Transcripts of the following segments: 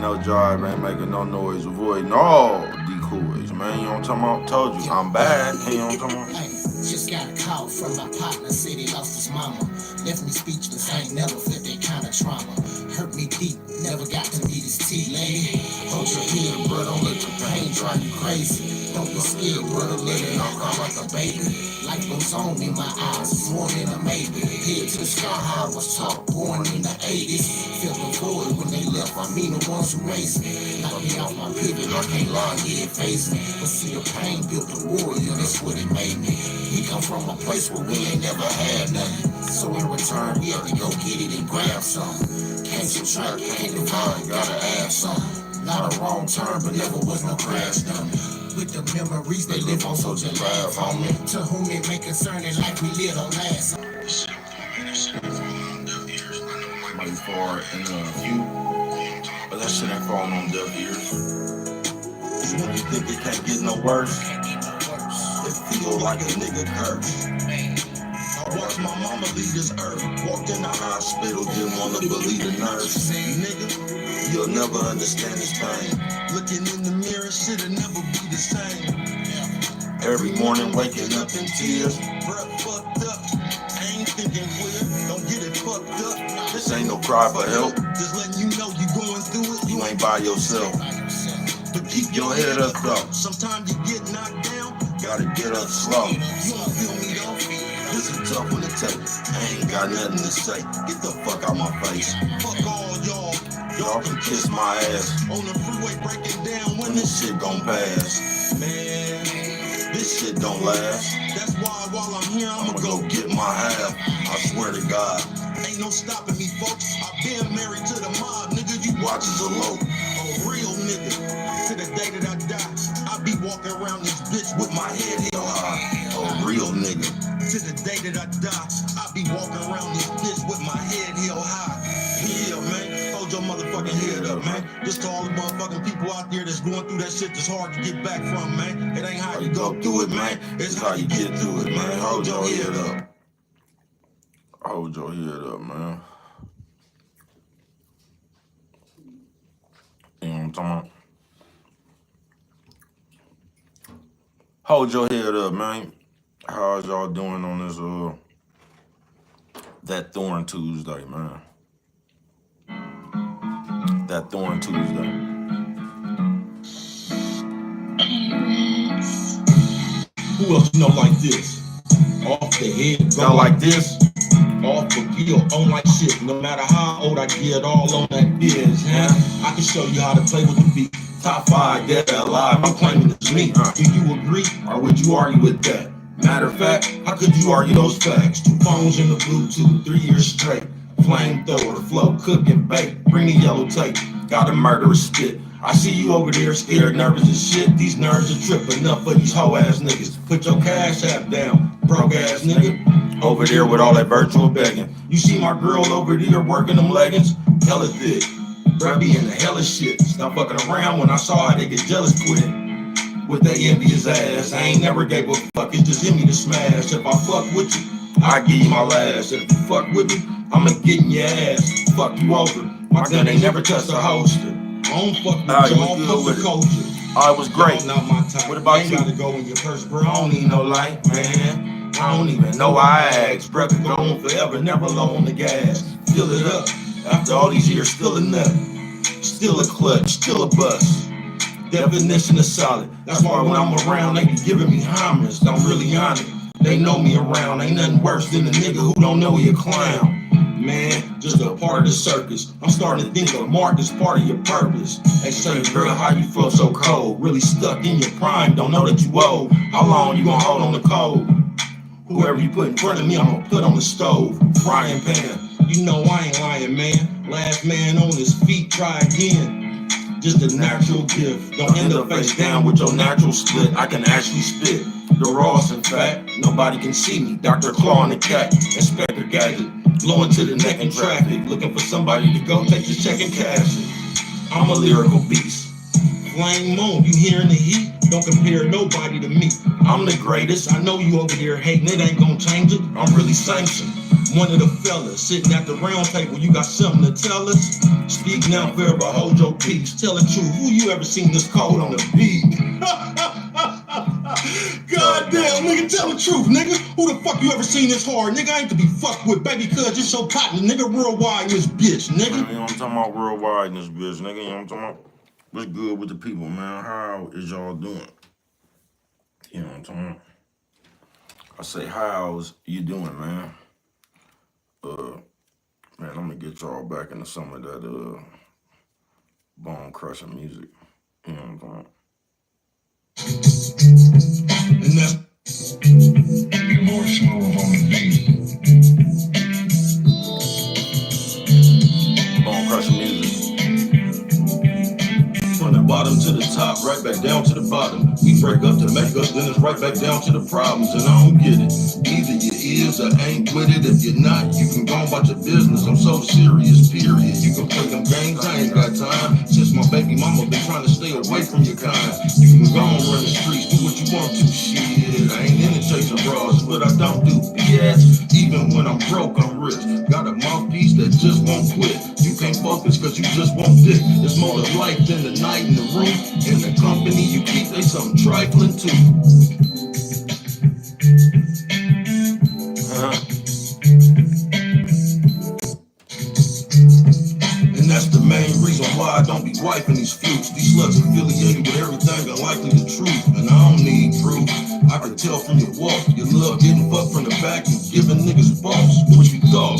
no drive, ain't making no noise, avoiding all decoys, man. You know what I'm talking about? Told you, I'm bad. You know what I'm talking about? Hey, just got a call from my partner, said he lost his mama. Left me speechless, I ain't never felt that kind of trauma. Hurt me deep, never got to meet his teeth, lady. Hold your head, bro, don't let your pain drive you crazy. Don't be scared, brother, let it all come like a baby. Life goes on in my eyes, it's more than a maybe. Head to the sky, how I was taught, born in the 80s. Felt the void when they left, I mean the ones who raised me. Knocked me off my pivot, I can't lie, yeah, it faced me. But see, the pain built the warrior, that's what it made me. We come from a place where we ain't never had nothing. So in return, we have to go get it and grab something. Can't subtract, can't divide, gotta add something. Not a wrong turn, but never was no crash dummy. With the memories they live on, so just laugh on me. To whom it may concern it like we live on last. Might be far in a few, but that shit ain't falling on deaf ears. When you think it can't get no worse, it feel like a nigga curse. I watched my mama leave this earth. Walked in the hospital, didn't wanna believe the nurse. Nigga, you'll never understand this pain. Looking in the mirror, shit'll never be the same. Every morning waking up in tears. Breath fucked up, I ain't thinking clear. Don't get it fucked up. This ain't no cry for help. Just letting you know you going through it. You ain't by yourself. But keep your head up though. Sometimes you get knocked down, gotta get up slow. You don't feel me though? This is tough one to take. I ain't got nothing to say. Get the fuck out my face. Fuck all y'all. Y'all can kiss my ass. On the freeway breaking down when this shit gon' pass. Man, this shit don't last. That's why while I'm here, I'ma go get my half. I swear to God. Ain't no stopping me, folks. I've been married to the mob, nigga. You watches a low. A real nigga. To the day that I die, I be walking around this bitch with my head held high. A real nigga. To the day that I die, I be walking around this bitch with my head held high. Yeah, man. Hold your motherfucking head up, man. Just to all the motherfucking people out there that's going through that shit that's hard to get back from, man. It ain't how you go through it, man. It's how you get through it, man. Hold your head up. Hold your head up, man. You know what I'm talking about? Hold your head up, man. How's y'all doing on this that Thorn Tuesday, man? That Thorn Tuesday. Who else know like this? Off the head, go like this. Off the field, on like shit. No matter how old I get, all on that biz, huh? I can show you how to play with the beat. Top 5 dead or alive, I'm claiming it's me. Do you agree, or would you argue with that? Matter of fact, how could you argue those facts? 2 phones in the Bluetooth, 3 years straight. Flamethrower, flow, cook and bake. Bring the yellow tape, got a murderous spit. I see you over there scared, nervous as shit. These nerves are tripping enough for these hoe ass niggas. Put your cash app down, broke ass nigga. Over there with all that virtual begging. You see my girl over there working them leggings? Hella thick. Bruh be in the hella shit. Stop fucking around when I saw how they get jealous quit. With that envious ass. I ain't never gave a fuck, it's just in me to smash. If I fuck with you, I give you my last. If you fuck with me, I'ma get in your ass. Fuck you over. My gun ain't never touched a holster. I don't fuck with y'all, fuck with culture. Oh, it was great. Not my type. What about you? Gotta go in your purse, bro. I don't need no light, man. I don't even know I asked. Breath could go on forever, never low on the gas. Fill it up. After all these years, still a nut. Still a clutch, still a bust. Definition of solid. That's why when I'm around, they be giving me homage. I'm really on it. They know me around. Ain't nothing worse than a nigga who don't know he a clown. Man, just a part of the circus. I'm starting to think of Mark as part of your purpose. They say, girl, how you feel so cold? Really stuck in your prime, don't know that you old. How long you gonna hold on the cold? Whoever you put in front of me, I'm gonna put on the stove. Frying pan. You know I ain't lying, man. Last man on his feet, try again. Just a natural gift. Don't end up face down with your natural split. I can actually spit. The rawest in fact. Nobody can see me. Dr. Claw and the cat. Inspector Gadget. Blowing to the neck in traffic. Looking for somebody to go take this check and cash it. I'm a lyrical beast. Flame moon, you hearing the heat? Don't compare nobody to me. I'm the greatest. I know you over there hating, it ain't gonna change it. I'm really sanctioned. One of the fellas sitting at the round table, you got something to tell us? Speak now, forever, hold your peace. Tell the truth, who you ever seen this cold on the beat? Goddamn, nigga, tell the truth, nigga. Who the fuck you ever seen this hard? Nigga, I ain't to be fucked with, baby, cuz it's your partner, nigga, worldwide in this bitch, nigga. Man, you know what I'm talking about? Worldwide in this bitch, nigga. You know what I'm talking about? What's good with the people, man? How is y'all doing? You know what I'm talking about? I say, how's you doing, man? Man, I'm gonna get y'all back into some of that bone crushing music. You know what I'm talking about? And that's Your boy Smooth on the beat. Bone crushing music. from the bottom to the top, right back down to the bottom. We break up to make up, then it's right back down to the problems, and I don't get it. Either you is or ain't with it. If you're not, you can go about your business. I'm so serious, period. You can play them games, I ain't got time. Since my baby mama been trying to stay away from your kind. You can go and run the streets, do what you want to, shit. I ain't into chasing bras, but I don't do BS. Even when I'm broke, I'm rich. Got a mouthpiece that just won't quit. You can't focus cause you just won't dick. It's more to life than the night in the room. In the company you keep, they something trifling too. And that's the main reason why I don't be wiping these flukes. These sluts affiliated with everything unlikely the truth. And I don't need proof. I can tell from your walk. You love getting fucked from the back and giving niggas balls. What you thought?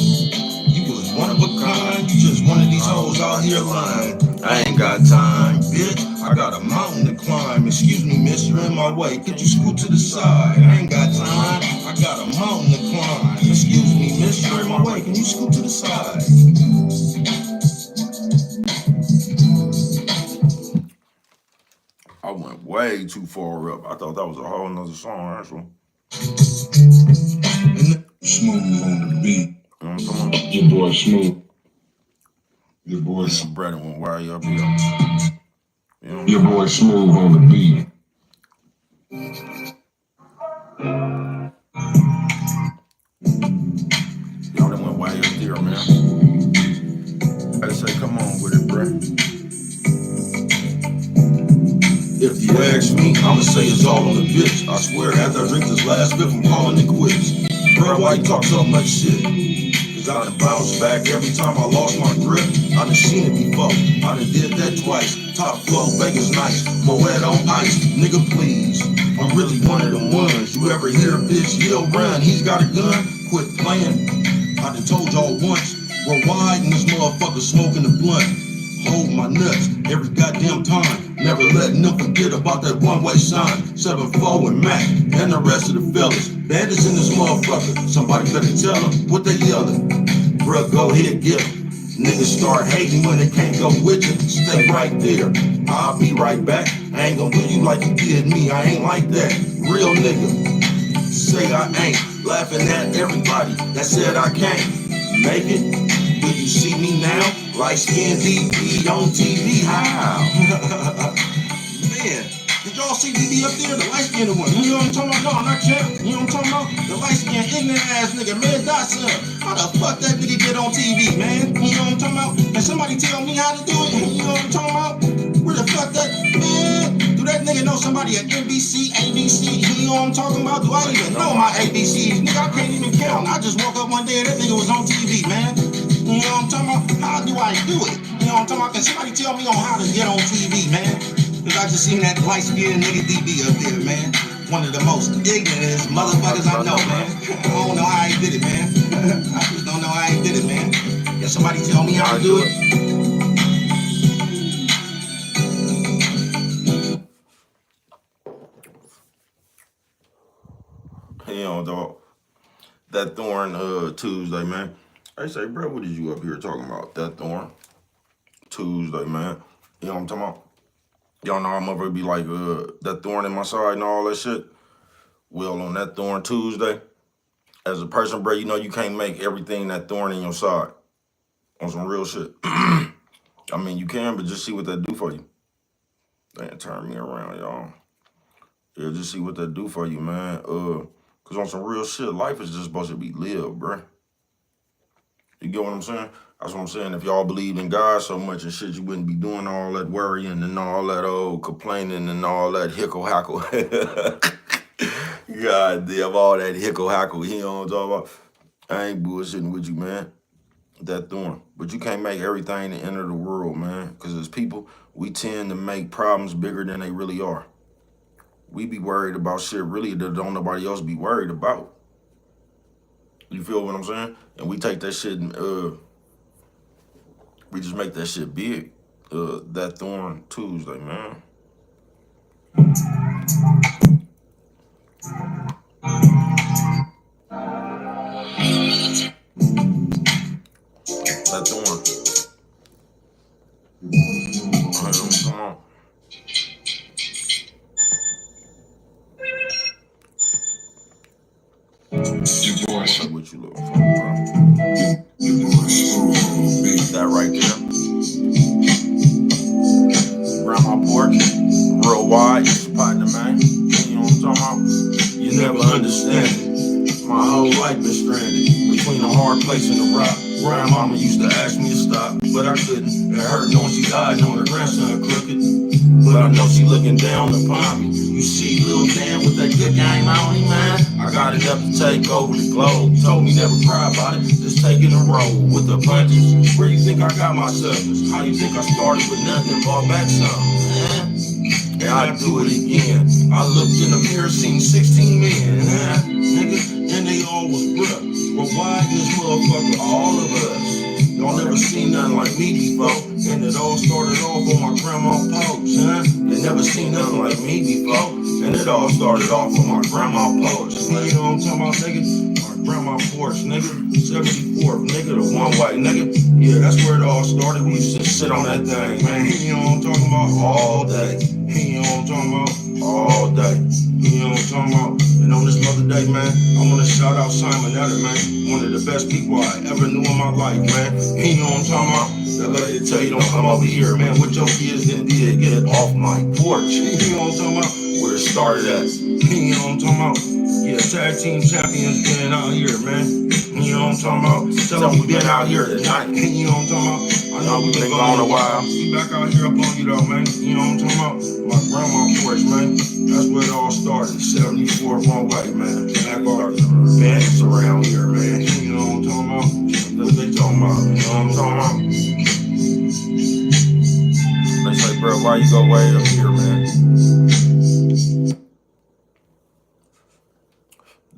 You was one of a kind. You just one of these hoes out here lying. I ain't got time, bitch. I got a mountain to climb. Excuse me, miss, you're in my way. Could you scoot to the side? I ain't got time. I got a mountain to climb. Excuse me, miss, you're in my way. Can you scoot to the side? I went way too far up. I thought that was a whole nother song, actually. Smooth on the beat. You know what I'm talking about? Your boy Smooth. Your boy, Brandon went way up here. You know? your boy Smooth on the beat. Y'all done went way up there, man. I say, come on with it, bruh. If you ask me, I'ma say it's all on the bitch. I swear, after I drink this last bit, I'm calling it quits. Bro, why you talk so much shit? Cause I done bounced back every time I lost my grip. I done seen it before, I done did that twice. Top flow, Vegas nice, Moet on ice. Nigga, please, I'm really one of them ones. You ever hear a bitch yell, run, he's got a gun? Quit playing. I done told y'all once, we're wide and this motherfucker smoking the blunt. Hold my nuts every goddamn time. Never letting them forget about that one-way sign. 7-4 and Mac and the rest of the fellas. Bandits in this motherfucker. Somebody better tell them what they yelling. Bruh, go ahead, get them. Niggas start hating when they can't go with you. Stay right there. I'll be right back. I ain't gonna do you like you did me. I ain't like that. Real nigga. Say I ain't. Laughing at everybody that said I can't make it. Do you see me now? Light skin DB on TV, how? Man, did y'all see DB up there? The light skinned one. You know what I'm talking about? No, not Champ. You know what I'm talking about? The light skinned ignorant ass nigga, man, Dotson. How the fuck that nigga get on TV, man? You know what I'm talking about? Can somebody tell me how to do it? You know what I'm talking about? Where the fuck that, man? Do that nigga know somebody at NBC, ABC? You know what I'm talking about? Do I even know my ABCs? Nigga, I can't even count. I just woke up one day and that nigga was on TV, man. You know what I'm talking about? How do I do it? You know what I'm talking about? Can somebody tell me on how to get on TV, man? Cause I just seen that light-skinned nigga DB up there, man. One of the most ignorant motherfuckers I know, man. I don't know how he did it, man. I just don't know how he did it, man. Can somebody tell me how to do it? You know, dog. That Thorn Tuesday, man. I say, bro, what is you up here talking about? That Thorn Tuesday, man. You know what I'm talking about? Y'all know I'm over be like that thorn in my side and all that shit. Well, on that Thorn Tuesday, as a person, bro, you know you can't make everything that thorn in your side. On some real shit. I mean, you can, but just see what that do for you. Damn, turn me around, y'all. Yeah, just see what that do for you, man. Cause on some real shit, life is just supposed to be lived, bruh. You get what I'm saying? That's what I'm saying. If y'all believed in God so much and shit, you wouldn't be doing all that worrying and all that old complaining and all that hickle hackle. God damn, all that hickle hackle. You know what I'm talking about? I ain't bullshitting with you, man. That thorn. But you can't make everything the end of the world, man. Because as people, we tend to make problems bigger than they really are. We be worried about shit really that don't nobody else be worried about. You feel what I'm saying? And we take that shit and we just make that shit big. That Thorn Tuesday, man. That Thorn. Come on. Your boy, That's what you looking for, bro. That right there. Grandma porch. Real wide. It's your partner, man. You know what I'm talking about? You never understand it. My whole life been stranded between the hard place and the rock. Grandmama used to ask me to stop, but I couldn't. It hurt knowing she died, knowing her grandson crooked. But I know she looking down upon me. You see, little man with that good game on him, man. I got enough to take over the globe. Told me never cry about it, just taking a roll with the punches. Where you think I got myself? How you think I started with nothing and bought back some? And I do it again. I looked in the mirror, seen 16 men, nigga, and they all was bruh. But why this motherfucker, all of us? Y'all never seen nothing like me before. And it all started off on my grandma's porch, They never seen nothing like me before. And it all started off on my grandma's porch. You know what I'm talking about, nigga? My grandma's porch, nigga. 74th, nigga, the one white nigga. Yeah, that's where it all started. We used to sit on that thing, man. You know what I'm talking about? All day. You know what I'm talking about? All day. You know what I'm talking about? And on this Mother Day, man, I want to shout out Simon Etter, man. One of the best people I ever knew in my life, man. You know what I'm talking about? That lady tell you don't come over here, man. What your kids done did, get off my porch. You know what I'm talking about? Where it started at. You know what I'm talking about? Yeah, tag team champions been out here, man. You know what I'm talking about? Tell them we been out here tonight. You know what I'm talking about? I know we been gone a while. We back out here up on you though, man. You know what I'm talking about? My grandma's porch, man. That's where it all started. 74 one way, man. Back our bands around here, man. You know what I'm talking about? That's what they talking about. You know what I'm talking about? They say, bro, why you go way up here, man?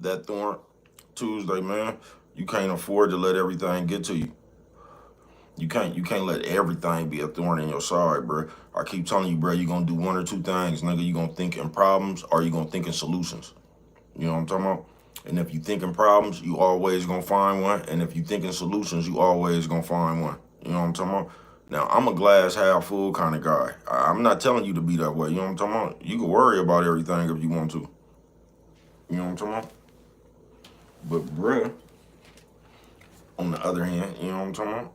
That Thorn Tuesday, man. You can't afford to let everything get to you. You can't let everything be a thorn in your side, bro. I keep telling you, bro, you're gonna do one or two things, nigga. You're gonna think in problems or you're gonna think in solutions. You know what I'm talking about? And if you think in problems, you always gonna find one. And if you think in solutions, you always gonna find one. You know what I'm talking about? Now, I'm a glass half full kind of guy. I'm not telling you to be that way. You know what I'm talking about? You can worry about everything if you want to. You know what I'm talking about? But, bruh, on the other hand, you know what I'm talking about?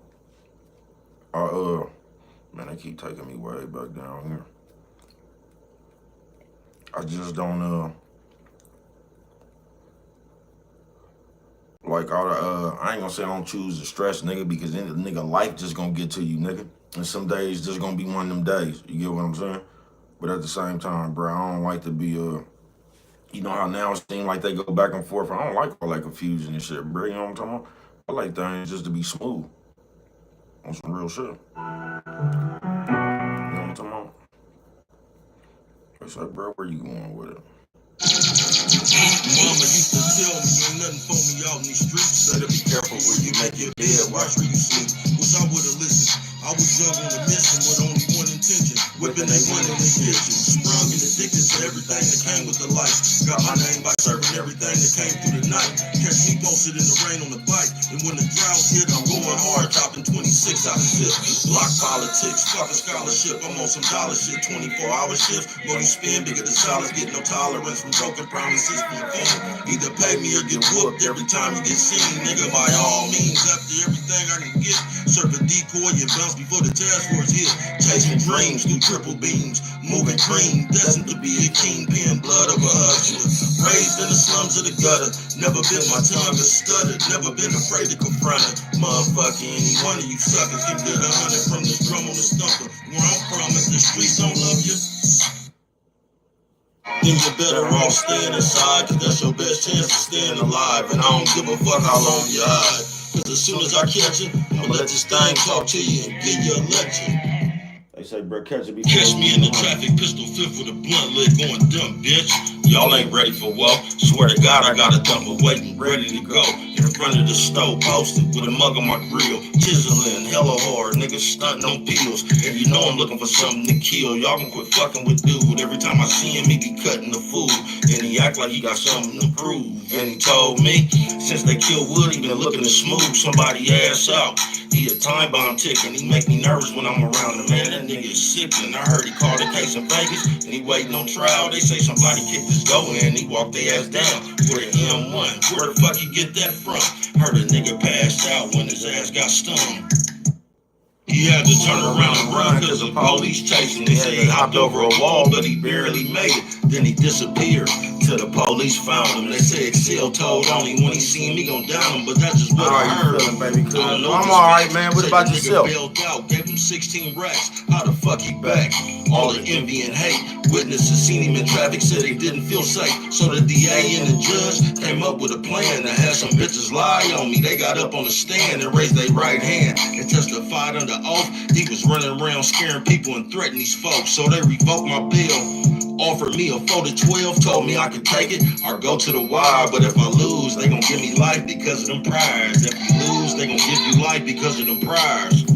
Man, they keep taking me way back down here. I just don't, like, I ain't gonna say I don't choose to stress, nigga, because then the nigga life just gonna get to you, nigga. And some days just gonna be one of them days. You get what I'm saying? But at the same time, bro, I don't like to be, you know how now it seems like they go back and forth. I don't like all that confusion and shit, bro. You know what I'm talking about? I like things just to be smooth. On some real shit. You know what I'm talking about? It's like, bro, where you going with it? Mama used to tell me ain't nothing for me out in these streets. Better be careful where you make your bed, watch where you sleep. Wish I would've listened. I was young on a mission with only one intention. Whipping they one in the kitchen. Sprung and addicted to everything that came with the life. Got my name by serving everything that came through the night. Catch me posted in the rain on the bike. And when the drought hit, I'm going hard, chopping 26 out of zip. Block politics, fucking scholarship. I'm on some dollar shit, 24-hour shifts. More you spend, bigger the dollars. Get no tolerance from broken promises from your phone. Either pay me or get whooped every time you get seen. Nigga, by all means, after everything I can get. Serve a decoy and bounce before the task force hit. Chasing dreams through triple beams, moving cream, destined to be a kingpin, blood of a hustler. Raised in the slums of the gutter, never been my tongue to stutter, never been afraid to confront it. Motherfucker, any one of you suckers can get 100 from this drum on the stumper. Where I'm from, if the streets don't love you, then you better off staying inside, cause that's your best chance of staying alive. And I don't give a fuck how long you hide, cause as soon as I catch it, I'ma let this thing talk to you and give you a lecture. They say, bro, catch me in the traffic, pistol fifth with a blunt lid going dumb, bitch. Y'all ain't ready for war. Swear to God, I got a dumper waiting, ready to go. In front of the stove, posted with a mug on my grill. Chiseling, hella hard, niggas stunting on pills. And you know I'm looking for something to kill. Y'all can quit fucking with dude. Every time I see him, he be cutting the food. And he act like he got something to prove. And he told me, since they killed Wood, he been looking to smooth somebody ass out. He a time bomb ticking, he make me nervous when I'm around him, man. That nigga is sickening. I heard he called a case in Vegas, and he waiting on trial. They say somebody kicked his go in, he walked their ass down with an M1. Where the fuck he get that from? Heard a nigga passed out when his ass got stung. He had to turn around and run cause the police chasing. They say he hopped over a wall, but he barely made it. Then he disappeared till the police found him. They say Excel told only when he seen me gon' down him, but that's just what I heard. Baby, cool. I'm alright, man. What about yourself? Bailed out, gave him 16 racks. How the fuck he back? All the envy and hate. Witnesses seen him in traffic, said they didn't feel safe. So the DA and the judge came up with a plan to have some bitches lie on me. They got up on the stand and raised their right hand and testified under oath. He was running around scaring people and threatening these folks. So they revoked my bill, offered me a 4 to 12, told me I could take it or go to the wire. But if I lose, they gon' give me life because of them priors. If you lose, they gon' give you life because of them priors.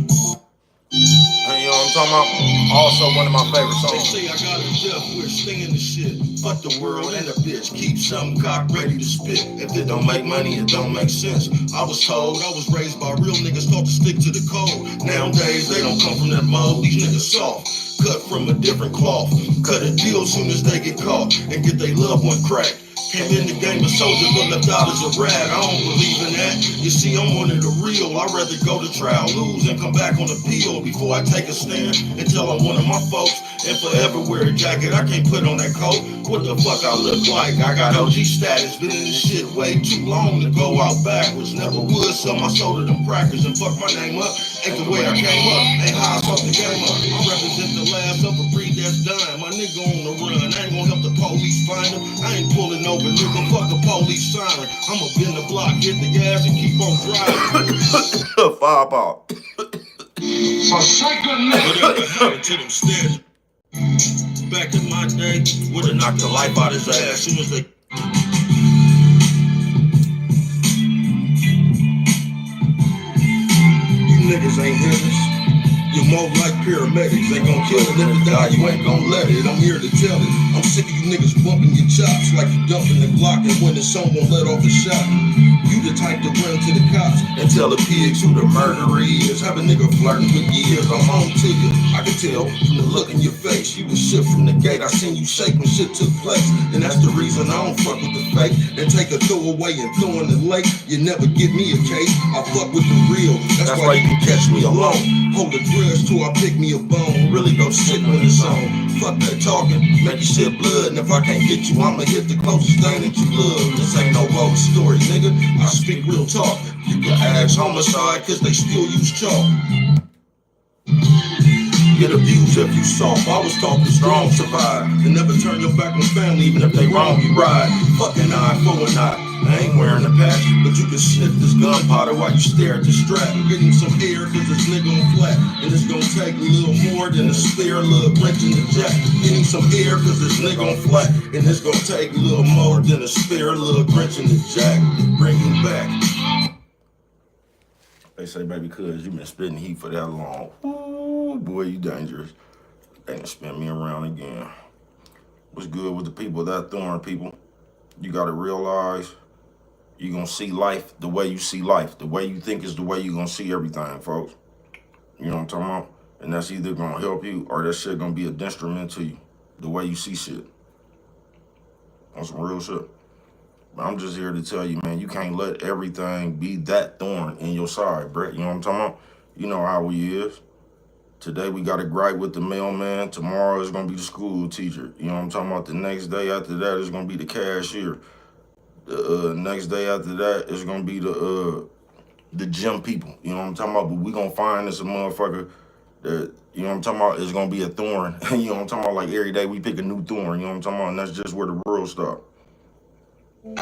Hey, you know what I'm talking about? Also one of my favorite songs. They say I got a death wish, singing the shit. Fuck the world and a bitch, keep something cocked ready to spit. If it don't make money, it don't make sense. I was told I was raised by real niggas taught to stick to the code. Nowadays they don't come from that mold, these niggas soft. Cut from a different cloth. Cut a deal soon as they get caught and get their loved one cracked. Came in the game a soldier, but left out as a rat. I don't believe in that. You see, I'm one of the real. I'd rather go to trial, lose, and come back on appeal before I take a stand and tell I'm one of my folks. And forever wear a jacket, I can't put on that coat. What the fuck I look like? I got OG status, been in this shit way too long to go out backwards. Never would sell my soul to them crackers and fuck my name up. Ain't the way I came up, ain't how I fucked the game up. I represent the last of a breed that's dying. My nigga on the run, I ain't gonna help the police find him. I ain't pulling over, nigga, fuck the police siren. I'ma bend the block, hit the gas, and keep on driving. Fireball. For second Whatever happened to them stairs? Back in my day, would've knocked the life out his ass soon as they. You niggas ain't hitters. You're more like paramedics. They gon' kill it if it die, you ain't gon' let it. I'm here to tell it. I'm sick of you niggas bumping your chops like you dumping the Glock, and when the son won't let off a shot, you the type to run to the cops and tell the pigs who the murderer is. Have a nigga flirting with years, I'm on to you. I can tell from the look in your face, you was shit from the gate. I seen you shake when shit took place, and that's the reason I don't fuck with the fake. And take a throwaway and throw in the lake. You never get me a case, I fuck with the real. That's why you can catch me alone. Hold the grudge till I pick me a bone. Really go sick when it's on. Fuck that talking, make you shed blood. And if I can't get you, I'ma hit the closest thing that you love. This ain't no road story, nigga. I speak real talk. You can ask homicide, cause they still use chalk. Get abused if you soft. I was taught the strong survive. And never turn your back on family, even if they wrong, you ride. Fucking eye for an eye. I ain't wearing a patch, but you can sniff this gunpowder while you stare at the strap. Get him some air, cause this nigga on flat. And it's gonna take a little more than a spare little wrench in the jack. Get him some air, cause this nigga on flat. And it's gonna take a little more than a spare little wrench in the jack to bring him back. They say, baby, cuz you been spitting heat for that long. Ooh, boy, you dangerous. They done spin me around again. What's good with the people that thorn, people? You gotta realize you gonna see life the way you see life. The way you think is the way you gonna see everything, folks. You know what I'm talking about? And that's either gonna help you or that shit gonna be a detriment to you. The way you see shit. That's some real shit. But I'm just here to tell you, man, you can't let everything be that thorn in your side, Brett. You know what I'm talking about? You know how he is. Today we got a gripe with the mailman. Tomorrow is gonna be the school teacher. You know what I'm talking about? The next day after that is gonna be the cashier. The next day after that is gonna be the gym people. You know what I'm talking about? But we gonna find this a motherfucker that, you know what I'm talking about, is gonna be a thorn. You know what I'm talking about? Like every day we pick a new thorn. You know what I'm talking about? And that's just where the world stops. And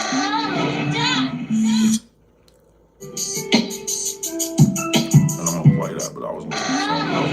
I'm gonna play that, but I was looking for something else.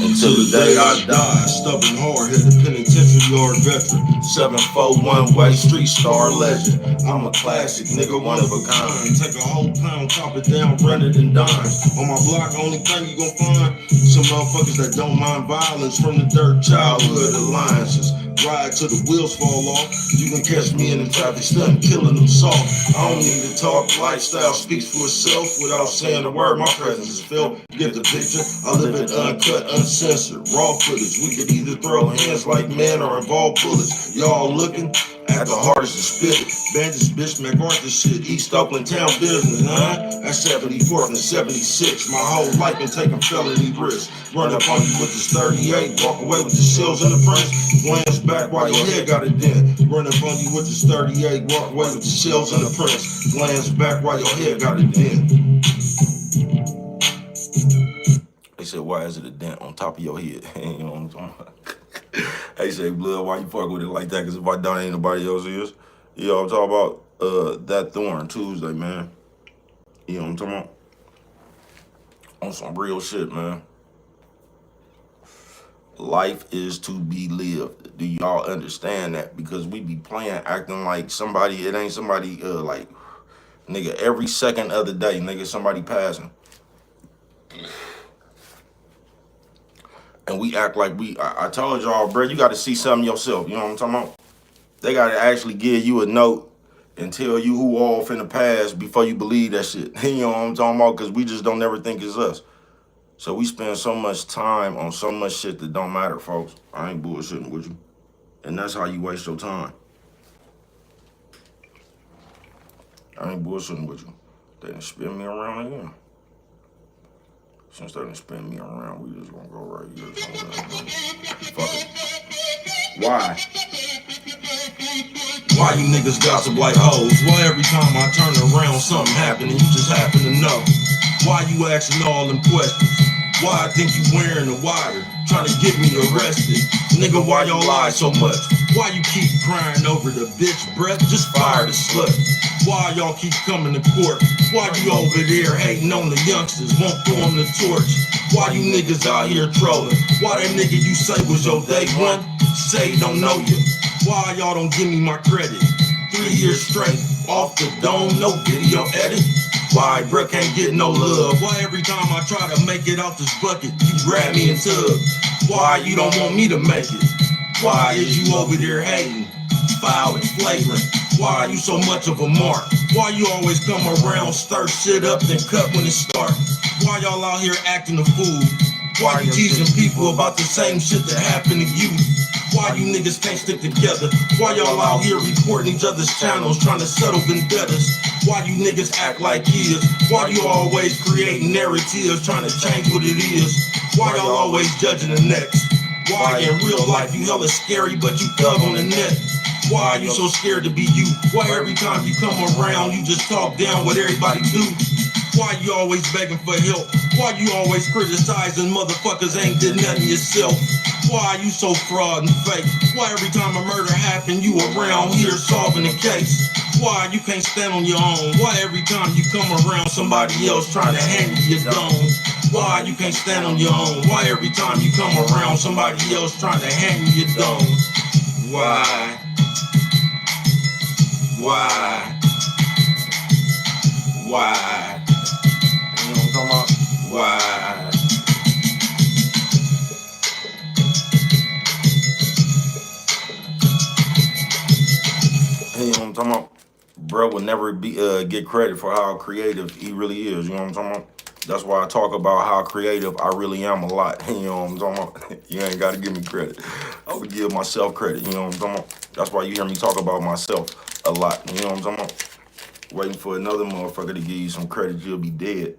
Until the day I die, stubborn hard-headed penitentiary yard veteran. 741 way street star legend. I'm a classic, nigga, one of a kind. Take a whole pound, chop it down, run it in dimes. On my block, only thing you gon' find some motherfuckers that don't mind violence from the dirt. Childhood alliances. Ride till the wheels fall off. You can catch me in the traffic stunt, killing them soft. I don't need to talk. Lifestyle speaks for itself without saying a word. My presence is felt. Get the picture. I live it uncut, uncensored, raw footage. We could either throw hands like men or involve bullets. Y'all looking at the hardest to spit it. Bandits, bitch, MacArthur shit. East Oakland town business, huh? That's 74th and 76. My whole life been taking felony risks. Run up on you with this 38. Walk away with the shells in the prints. Glance back while your head got a dent. Run up on you with this 38. Walk away with the shells in the prints. Glance back while your head got a dent. They said, why is it a dent on top of your head? You know what I'm talking about? They say, blood, why you fuck with it like that? Because if I don't, ain't nobody else is. You know what I'm talking about? That Thorn Tuesday, man. You know what I'm talking about? On some real shit, man. Life is to be lived. Do y'all understand that? Because we be playing, acting like somebody, it ain't somebody, like, nigga, every second of the day, nigga, somebody passing. And we act like I told y'all, bro, you got to see something yourself. You know what I'm talking about? They got to actually give you a note and tell you who off in the past before you believe that shit. You know what I'm talking about? Because we just don't never think it's us. So we spend so much time on so much shit that don't matter, folks. I ain't bullshitting with you. And that's how you waste your time. I ain't bullshitting with you. They didn't spin me around again. Since they didn't spin me around, we just gonna go right here. Fuck it. Why? Why you niggas gossip like hoes? Why every time I turn around something happen and you just happen to know? Why you asking all them questions? Why I think you wearing the wire, trying to get me arrested? Nigga, why y'all lie so much? Why you keep crying over the bitch breath? Just fire the slut. Why y'all keep coming to court? Why you over there hating on the youngsters? Won't throw them the torch? Why you niggas out here trolling? Why that nigga you say was your day one? Say he don't know you. Why y'all don't give me my credit? 3 years straight, off the dome, no video edit. Why bruh can't get no love? Why every time I try to make it off this bucket, you grab me and tug? Why you don't want me to make it? Why is you over there hating? Foul and flagrant. Why you so much of a mark? Why you always come around, stir shit up, then cut when it starts? Why y'all out here acting a fool? Why you teasing people about the same shit that happened to you? Why you niggas can't stick together? Why y'all out here reporting each other's channels, trying to settle vendettas? Why you niggas act like kids? Why you always creating narratives, trying to change what it is? Why y'all always judging the next? Why in real life you hella scary, but you thug on the net? Why you so scared to be you? Why every time you come around, you just talk down what everybody do? Why you always begging for help? Why you always criticizing motherfuckers ain't did nothing yourself? Why you so fraud and fake? Why every time a murder happen, you around here solving the case? Why you can't stand on your own? Why every time you come around, somebody else trying to hand you your dome? Why you can't stand on your own? Why every time you come around, somebody else trying to hand you your dome? Why? Why? Why? You know what I'm talking about? Why? You know what I'm talking about? Bro will never be get credit for how creative he really is. You know what I'm talking about? That's why I talk about how creative I really am a lot. You know what I'm talking about? You ain't got to give me credit. I would give myself credit. You know what I'm talking about? That's why you hear me talk about myself a lot. You know what I'm talking about? Waiting for another motherfucker to give you some credit, you'll be dead.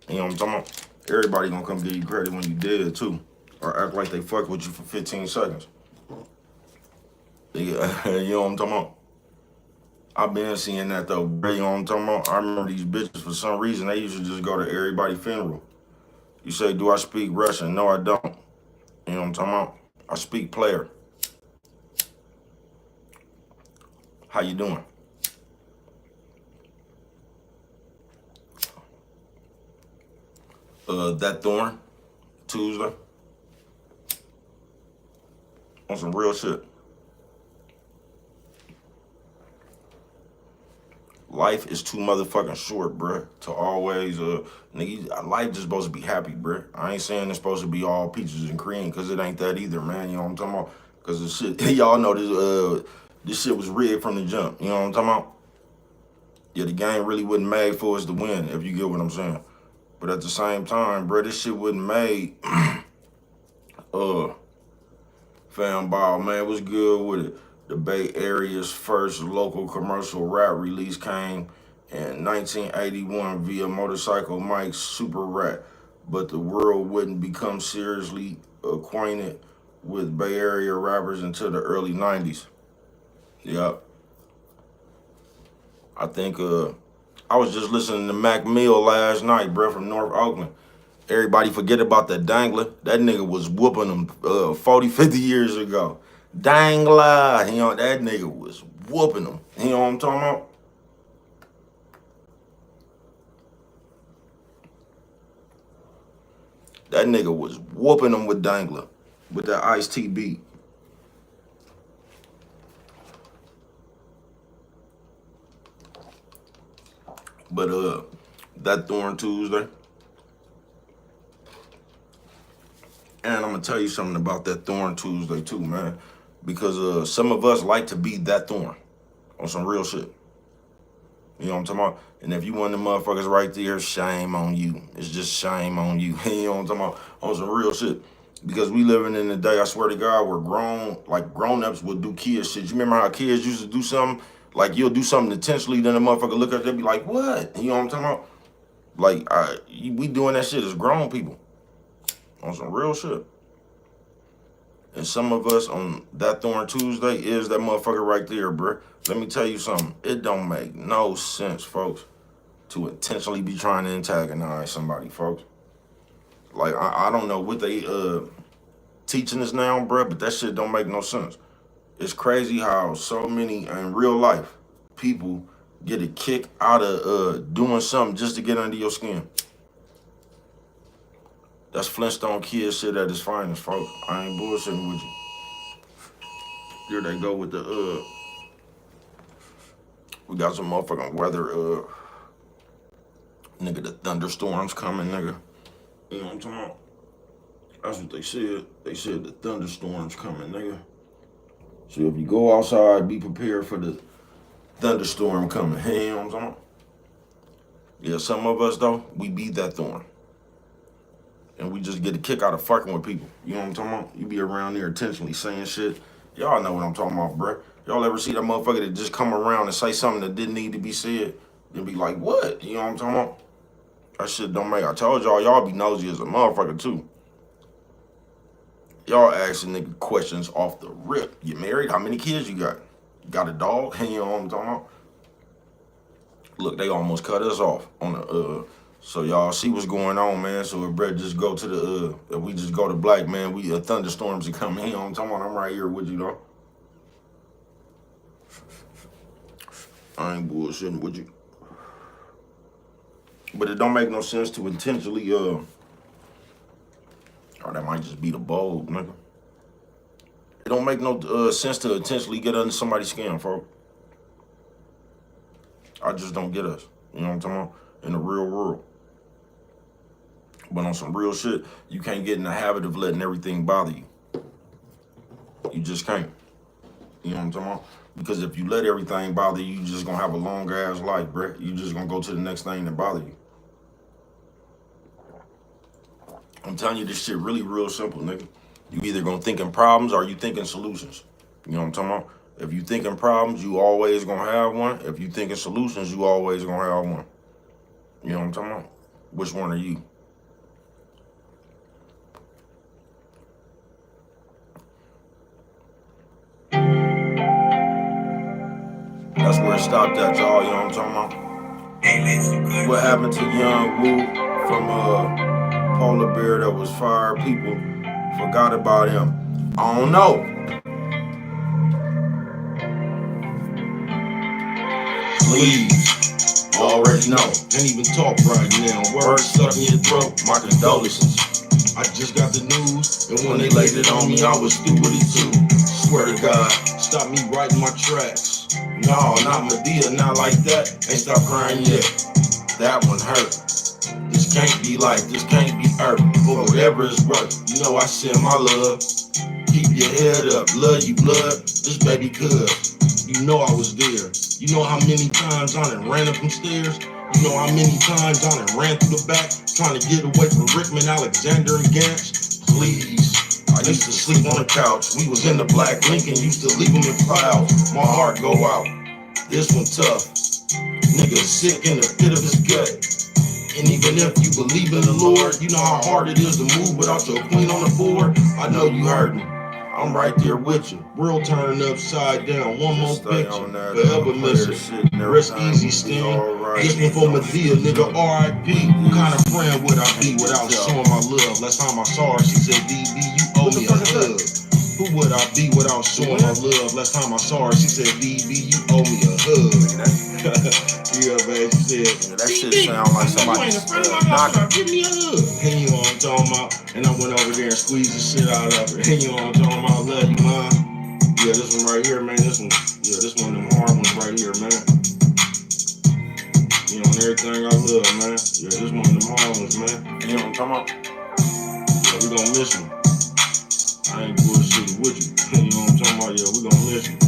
You know what I'm talking about? Everybody gonna come give you credit when you dead too. Or act like they fucked with you for 15 seconds. You know what I'm talking about? I've been seeing that though, bro. You know what I'm talking about? I remember these bitches, for some reason, they used to just go to everybody's funeral. You say, do I speak Russian? No, I don't. You know what I'm talking about? I speak player. How you doing? That Thorn, Tuesday. On some real shit. Life is too motherfucking short, bruh, to always, nigga, life just supposed to be happy, bruh. I ain't saying it's supposed to be all peaches and cream, because it ain't that either, man. You know what I'm talking about? Because this shit, y'all know this shit was rigged from the jump. You know what I'm talking about? Yeah, the game really wasn't made for us to win, if you get what I'm saying. But at the same time, bruh, this shit wasn't made, fam ball, man, what's good with it? The Bay Area's first local commercial rap release came in 1981 via Motorcycle Mike's Super Rat, but the world wouldn't become seriously acquainted with Bay Area rappers until the early 90s. Yep. I think I was just listening to Mac Mill last night, bro, from North Oakland. Everybody forget about that Dangler. That nigga was whooping them 40, 50 years ago. Dangler, you know, that nigga was whooping them. You know what I'm talking about? That nigga was whooping them with Dangler, with that Ice-T beat. But that Thorn Tuesday. And I'm gonna tell you something about that Thorn Tuesday too, man. Because some of us like to be that thorn on some real shit. You know what I'm talking about? And if you one of them motherfuckers right there, shame on you. It's just shame on you. You know what I'm talking about? On some real shit. Because we living in the day, I swear to God, where grown-ups would do kid shit. You remember how kids used to do something? Like, you'll do something intentionally, then the motherfucker look at it, they be like, what? You know what I'm talking about? Like, we doing that shit as grown people. On some real shit. And some of us on that Thorn Tuesday is that motherfucker right there, bruh. Let me tell you something. It don't make no sense, folks, to intentionally be trying to antagonize somebody, folks. Like, I don't know what they teaching us now, bruh, but that shit don't make no sense. It's crazy how so many, in real life, people get a kick out of doing something just to get under your skin. That's Flintstone Kid shit at its finest, folks. I ain't bullshitting with you. Here they go with the, we got some motherfucking weather, nigga, the thunderstorms coming, nigga. You know what I'm talking about? That's what they said. They said the thunderstorms coming, nigga. So if you go outside, be prepared for the thunderstorm coming. Hey, you know what I'm talking about? Yeah, some of us, though, we be that thorn. And we just get a kick out of fucking with people. You know what I'm talking about? You be around there intentionally saying shit. Y'all know what I'm talking about, bruh. Y'all ever see that motherfucker that just come around and say something that didn't need to be said? And be like, what? You know what I'm talking about? That shit don't make. I told y'all be nosy as a motherfucker, too. Y'all asking nigga questions off the rip. You married? How many kids you got? You got a dog? You know what I'm talking about? Look, they almost cut us off on the, so y'all see what's going on, man. So if Brett just go to the, if we just go to black, man, we thunderstorms are coming. You know what I'm talking about? I'm right here with you, though. I ain't bullshitting with you. But it don't make no sense to intentionally, or that might just be the bulb, nigga. It don't make no sense to intentionally get under somebody's skin, folks. I just don't get us. You know what I'm talking about? In the real world. But on some real shit, you can't get in the habit of letting everything bother you. You just can't. You know what I'm talking about? Because if you let everything bother you, you just gonna have a long ass life, bruh. You just gonna go to the next thing that bother you. I'm telling you, this shit really real simple, nigga. You either gonna think in problems or you think in solutions. You know what I'm talking about? If you think in problems, you always gonna have one. If you think in solutions, you always gonna have one. You know what I'm talking about? Which one are you? That's where it stopped at, y'all. You know what I'm talking about? What happened to Young Woo from Polar Bear that was fired? People forgot about him. I don't know. Please, you already know. Can't even talk right now. Words stuck in your throat. My condolences. I just got the news, And when they laid it on me, I was stupid too. Swear to God. stop me right in my tracks. No, not Medea, not like that. Ain't stop crying yet. That one hurt. This can't be life, this can't be earth. For whatever it's worth, you know I send my love. Keep your head up, love you blood. This baby cuz. You know I was there. You know how many times I done ran up them stairs? You know how many times I done ran through the back trying to get away from Rickman, Alexander, and Gantz? Please. I used to sleep on the couch. We was in the black Lincoln, used to leave them in clouds. My heart go out. This one tough. Nigga sick in the pit of his gut. And even if you believe in the Lord, you know how hard it is to move without your queen on the board. I know you hurting. I'm right there with you. World turning upside down. One more Stay picture. on that, Forever clear missing. shit and Rest everything. easy, We Stan. alright. This one for Medea, nigga. R.I.P. What kind of friend would I be without showing my love? Last time I saw her, she said, DB, you owe me a hug. Who would I be without showing my love? Last time I saw her, she said, DB, you owe me a hug. Yeah, man, she said, That shit sound like somebody knocking. give me a hug. And you know what I'm talking about? And I went over there and squeezed the shit out of her. And you know what I'm talking about? Love you, man. Yeah, this one right here, man. This one of them hard ones right here, man. You know, and everything I love, man. Yeah, this one of them hard ones, man. You know what I'm talking about? Yeah, we gonna miss him. I ain't bullshitting with you. You know what I'm talking about? Yeah, we gonna miss him.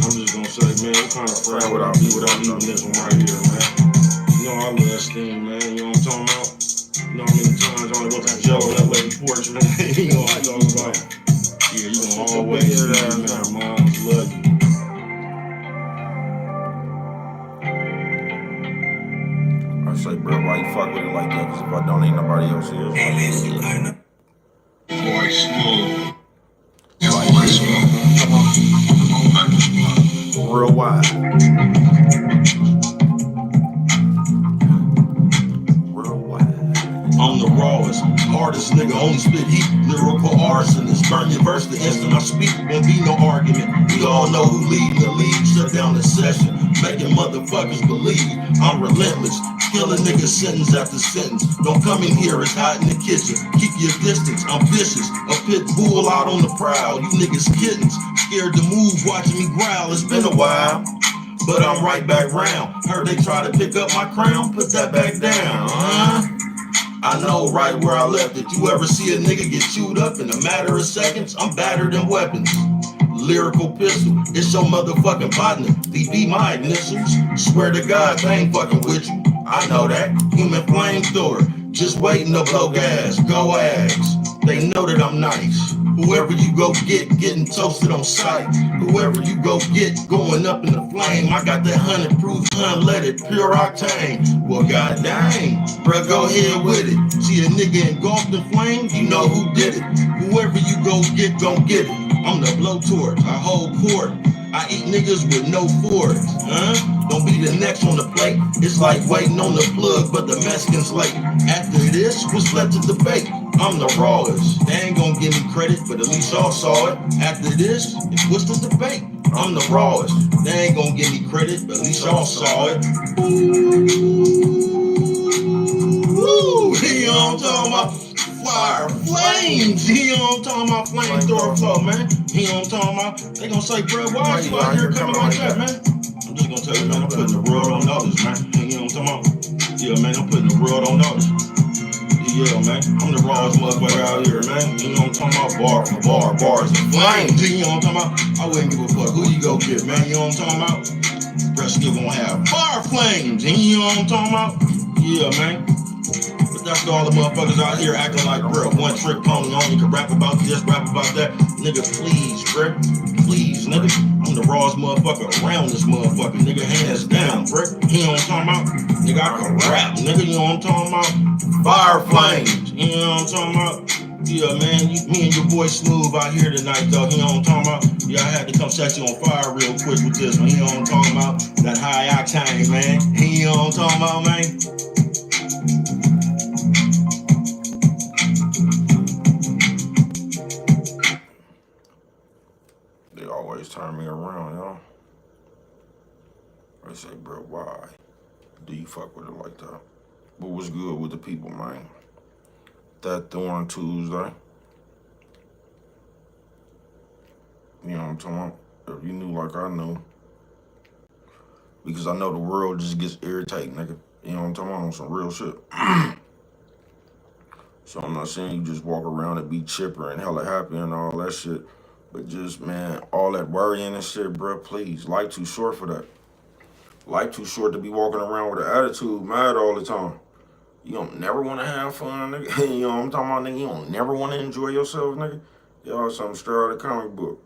I'm just gonna say, man, what kind of friend would I be without leaving this one right here, man? You know I love Steam, man. You know what I'm talking about? You know how many times I only go to Joe on that lady porch, man? You know what I'm talking about? Yeah, you gonna always see me, man. Moms love you. I say, bro, why you fuck with it like that? Cause if I don't, ain't nobody else here. Boy, smooth. Real wide. Real wide. I'm the rawest, hardest nigga, only spit heat, lyrical arsonist. Burn your verse the instant I speak, won't be no argument. We all know who leading the league, shut down the session, making motherfuckers believe I'm relentless. Killing niggas sentence after sentence. Don't come in here, it's hot in the kitchen. Keep your distance, I'm vicious. A pit bull out on the prowl. You niggas kittens, scared to move, watching me growl. It's been a while, but I'm right back round. Heard they try to pick up my crown, put that back down, I know right where I left it. You ever see a nigga get chewed up in a matter of seconds? I'm better than weapons. Lyrical pistol, it's your motherfucking partner. DB my initials. Swear to God, they ain't fucking with you. I know that. Human flamethrower, just waiting to blow gas. Go ask. They know that I'm nice. Whoever you go get, getting toasted on sight. Whoever you go get, going up in the flame. I got that 100 proof, unleaded, pure octane. Well, god dang, bruh, go ahead with it. See a nigga engulfed in flame, you know who did it. Whoever you go get, gon' get it. I'm the blowtorch, I hold court. I eat niggas with no fork, Don't be the next on the plate. It's like waiting on the plug, but the Mexicans late. After this, what's left to debate? I'm the rawest. They ain't gonna give me credit, but at least y'all saw it. After this, what's the debate? I'm the rawest. They ain't gonna give me credit, but at least y'all saw it. Ooh, you know what I'm talking about? Fire, flames. You know what I'm talking about? Flamethrower flow, man. You know what I'm talking about? They gonna say, bro, why you out here coming like that, man? I'm just gonna tell you, man, I'm putting the world on notice, man. You know what I'm talking about? Yeah, man, I'm putting the world on notice. Yeah, man, I'm the rawest motherfucker out here, man. You know what I'm talking about? Bar for bar, bars and flames. You know what I'm talking about? I wouldn't give a fuck who you go get, man. You know what I'm talking about? Bruh still gonna have bar flames. You know what I'm talking about? Yeah, man. But that's all the motherfuckers out here acting like, bro, one trick pony. Only can rap about this, rap about that. Nigga, please, bro. Please, nigga. I'm the rawest motherfucker around this motherfucker. Nigga, hands down, bro. You know what I'm talking about? Nigga, I can rap. Nigga, you know what I'm talking about? Fire flames. You know what I'm talking about? Yeah, man, me and your boy Smooth out here tonight, though. You know what I'm talking about? Yeah, I had to come set you on fire real quick with this one. You know what I'm talking about? That high octane, man. You know what I'm talking about, man? They always turn me around, y'all. They say, bro, why do you fuck with it like that? But what's good with the people, man? That Thorn Tuesday. You know what I'm talking about? If you knew like I knew. Because I know the world just gets irritating, nigga. You know what I'm talking about? On some real shit. So I'm not saying you just walk around and be chipper and hella happy and all that shit. But just, man, all that worrying and shit, bro, please. Life too short for that. Life too short to be walking around with an attitude, mad all the time. You don't never want to have fun, nigga. You know what I'm talking about, nigga? You don't never want to enjoy yourself, nigga. Y'all something straight out of the comic book.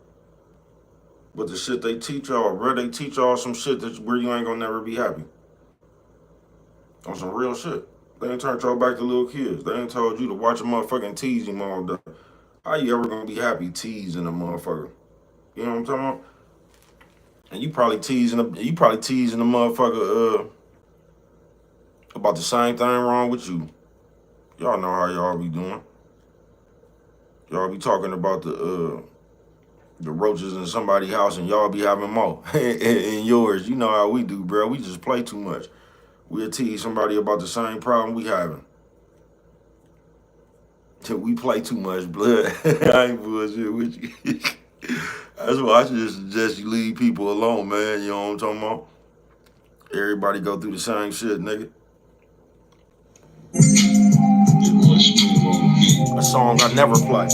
But the shit they teach y'all, bro, they teach y'all some shit that's where you ain't gonna never be happy. On some real shit. They ain't turned y'all back to little kids. They ain't told you to watch a motherfucking tease him all day. How you ever gonna be happy teasing a motherfucker? You know what I'm talking about? And you probably teasing a motherfucker about the same thing wrong with you. Y'all know how y'all be doing. Y'all be talking about the roaches in somebody's house and y'all be having more in yours. You know how we do, bro. We just play too much. We'll tease somebody about the same problem we having. We play too much, blood. I ain't bullshit with you. That's why I just suggest you leave people alone, man. You know what I'm talking about? Everybody go through the same shit, nigga. A song I never play.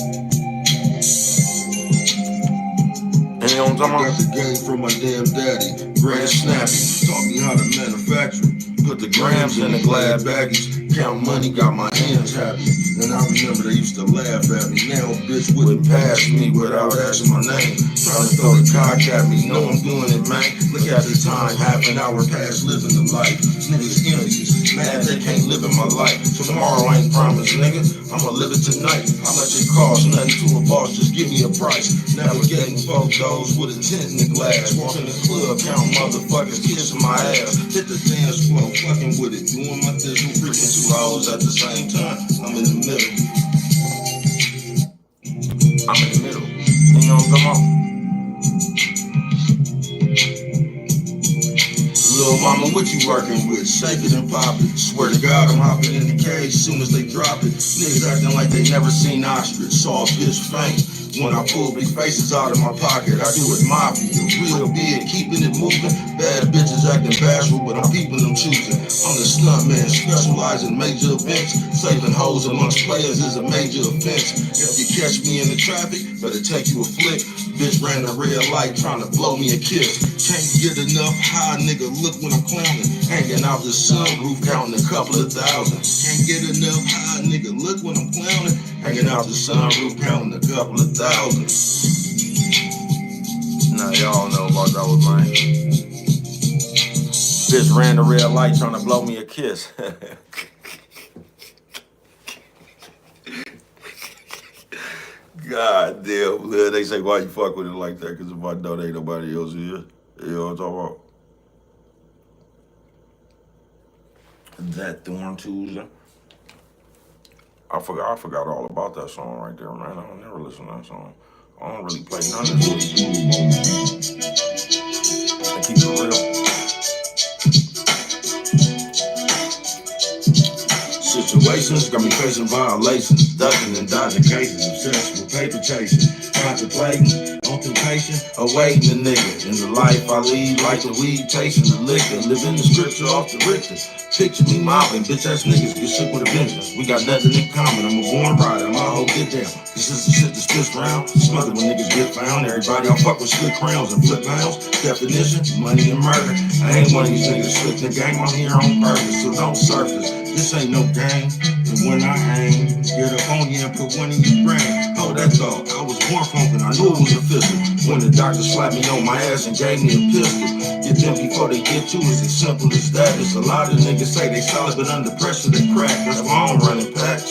And you know what I'm talking about? Got the game from my damn daddy, Grand Snappy. Taught me how to manufacture. Put the grams in the glad baggies. Count money, got my hands happy. And I remember they used to laugh at me. Now a bitch wouldn't pass me without asking my name. Trying to throw the cock at me. Know I'm doing it, man. Look at the time, half an hour past living the life. Niggas envious, mad they can't live in my life. Tomorrow ain't promised, nigga. I'ma live it tonight. How much it costs? Nothing to a boss, just give me a price. Navigating photos with a tint in the glass. Walking the club, count motherfuckers, kissing my ass. Hit the dance floor, fucking with it. Doing my digital, freaking two hoes at the same time. I'm in the middle. I'm in the middle. You know what I'm talking about? Little mama, what you working with? Shake it and pop it. Swear to God, I'm hopping in the cage soon as they drop it. Niggas acting like they never seen ostrich. Saw a bitch faint when I pull big faces out of my pocket. I do it mafia, real big, keeping it moving. Bad bitches acting bashful, but I'm peeping them choosing. I'm the stunt man, specializing in major events. Saving hoes amongst players is a major offense. If you catch me in the traffic, better take you a flick. Bitch ran a red light trying to blow me a kiss. Can't get enough high, nigga, look when I'm clowning. Hanging out the sunroof, counting a couple of thousand. Can't get enough high, nigga, look when I'm clowning. Hanging out the sunroof, counting a couple of thousand. Now y'all know about that was mine. Bitch ran the red light trying to blow me a kiss. God damn, blood. They say, why you fuck with it like that? Because if I know there ain't nobody else here. You know what I'm talking about? That Thorn Tuesday. I forgot all about that song right there, man. I don't never listen to that song. I don't really play none of this. I keep it real. Situations got me facing violations, ducking and dodging cases, obsessed with paper chasing, contemplating on temptation, awaiting the nigga. In the life I lead, like the weed, chasing the liquor, living the scripture off the Richter. Picture me mobbing, bitch ass niggas get shook with a vengeance. We got nothing in common, I'm a born rider, my whole get down. This is the shit that spits round, smothered when niggas get found. Everybody I fuck with slick crowns and flip pounds. Definition, money and murder. I ain't one of these niggas slick the game, I'm here on purpose, so don't surface. This ain't no game, and when I aim, get up on you and put one in your brain. Hold that thought, I was born funkin', I knew it was official. When the doctor slapped me on my ass and gave me a pistol. Get them before they get you, it's as simple as that. It's a lot of niggas say they solid, but under pressure they crack. That's why I'm running packs.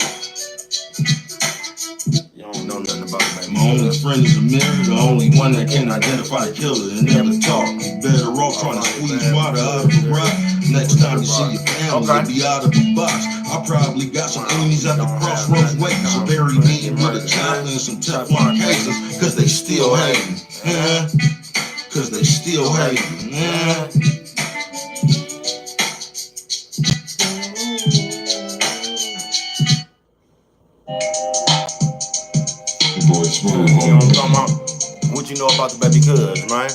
friend is a mirror, the only one that can identify the killer and never talk. You better off trying to squeeze water out of a rock. Next time you see your family, you'll be out of the box. I probably got some enemies at the crossroads waiting, so bury me with a chopper and some Teflon cases, cause they still hating. Cause they still hating. Boy, smooth. You know what I'm talking about? What you know about the baby cuz, man?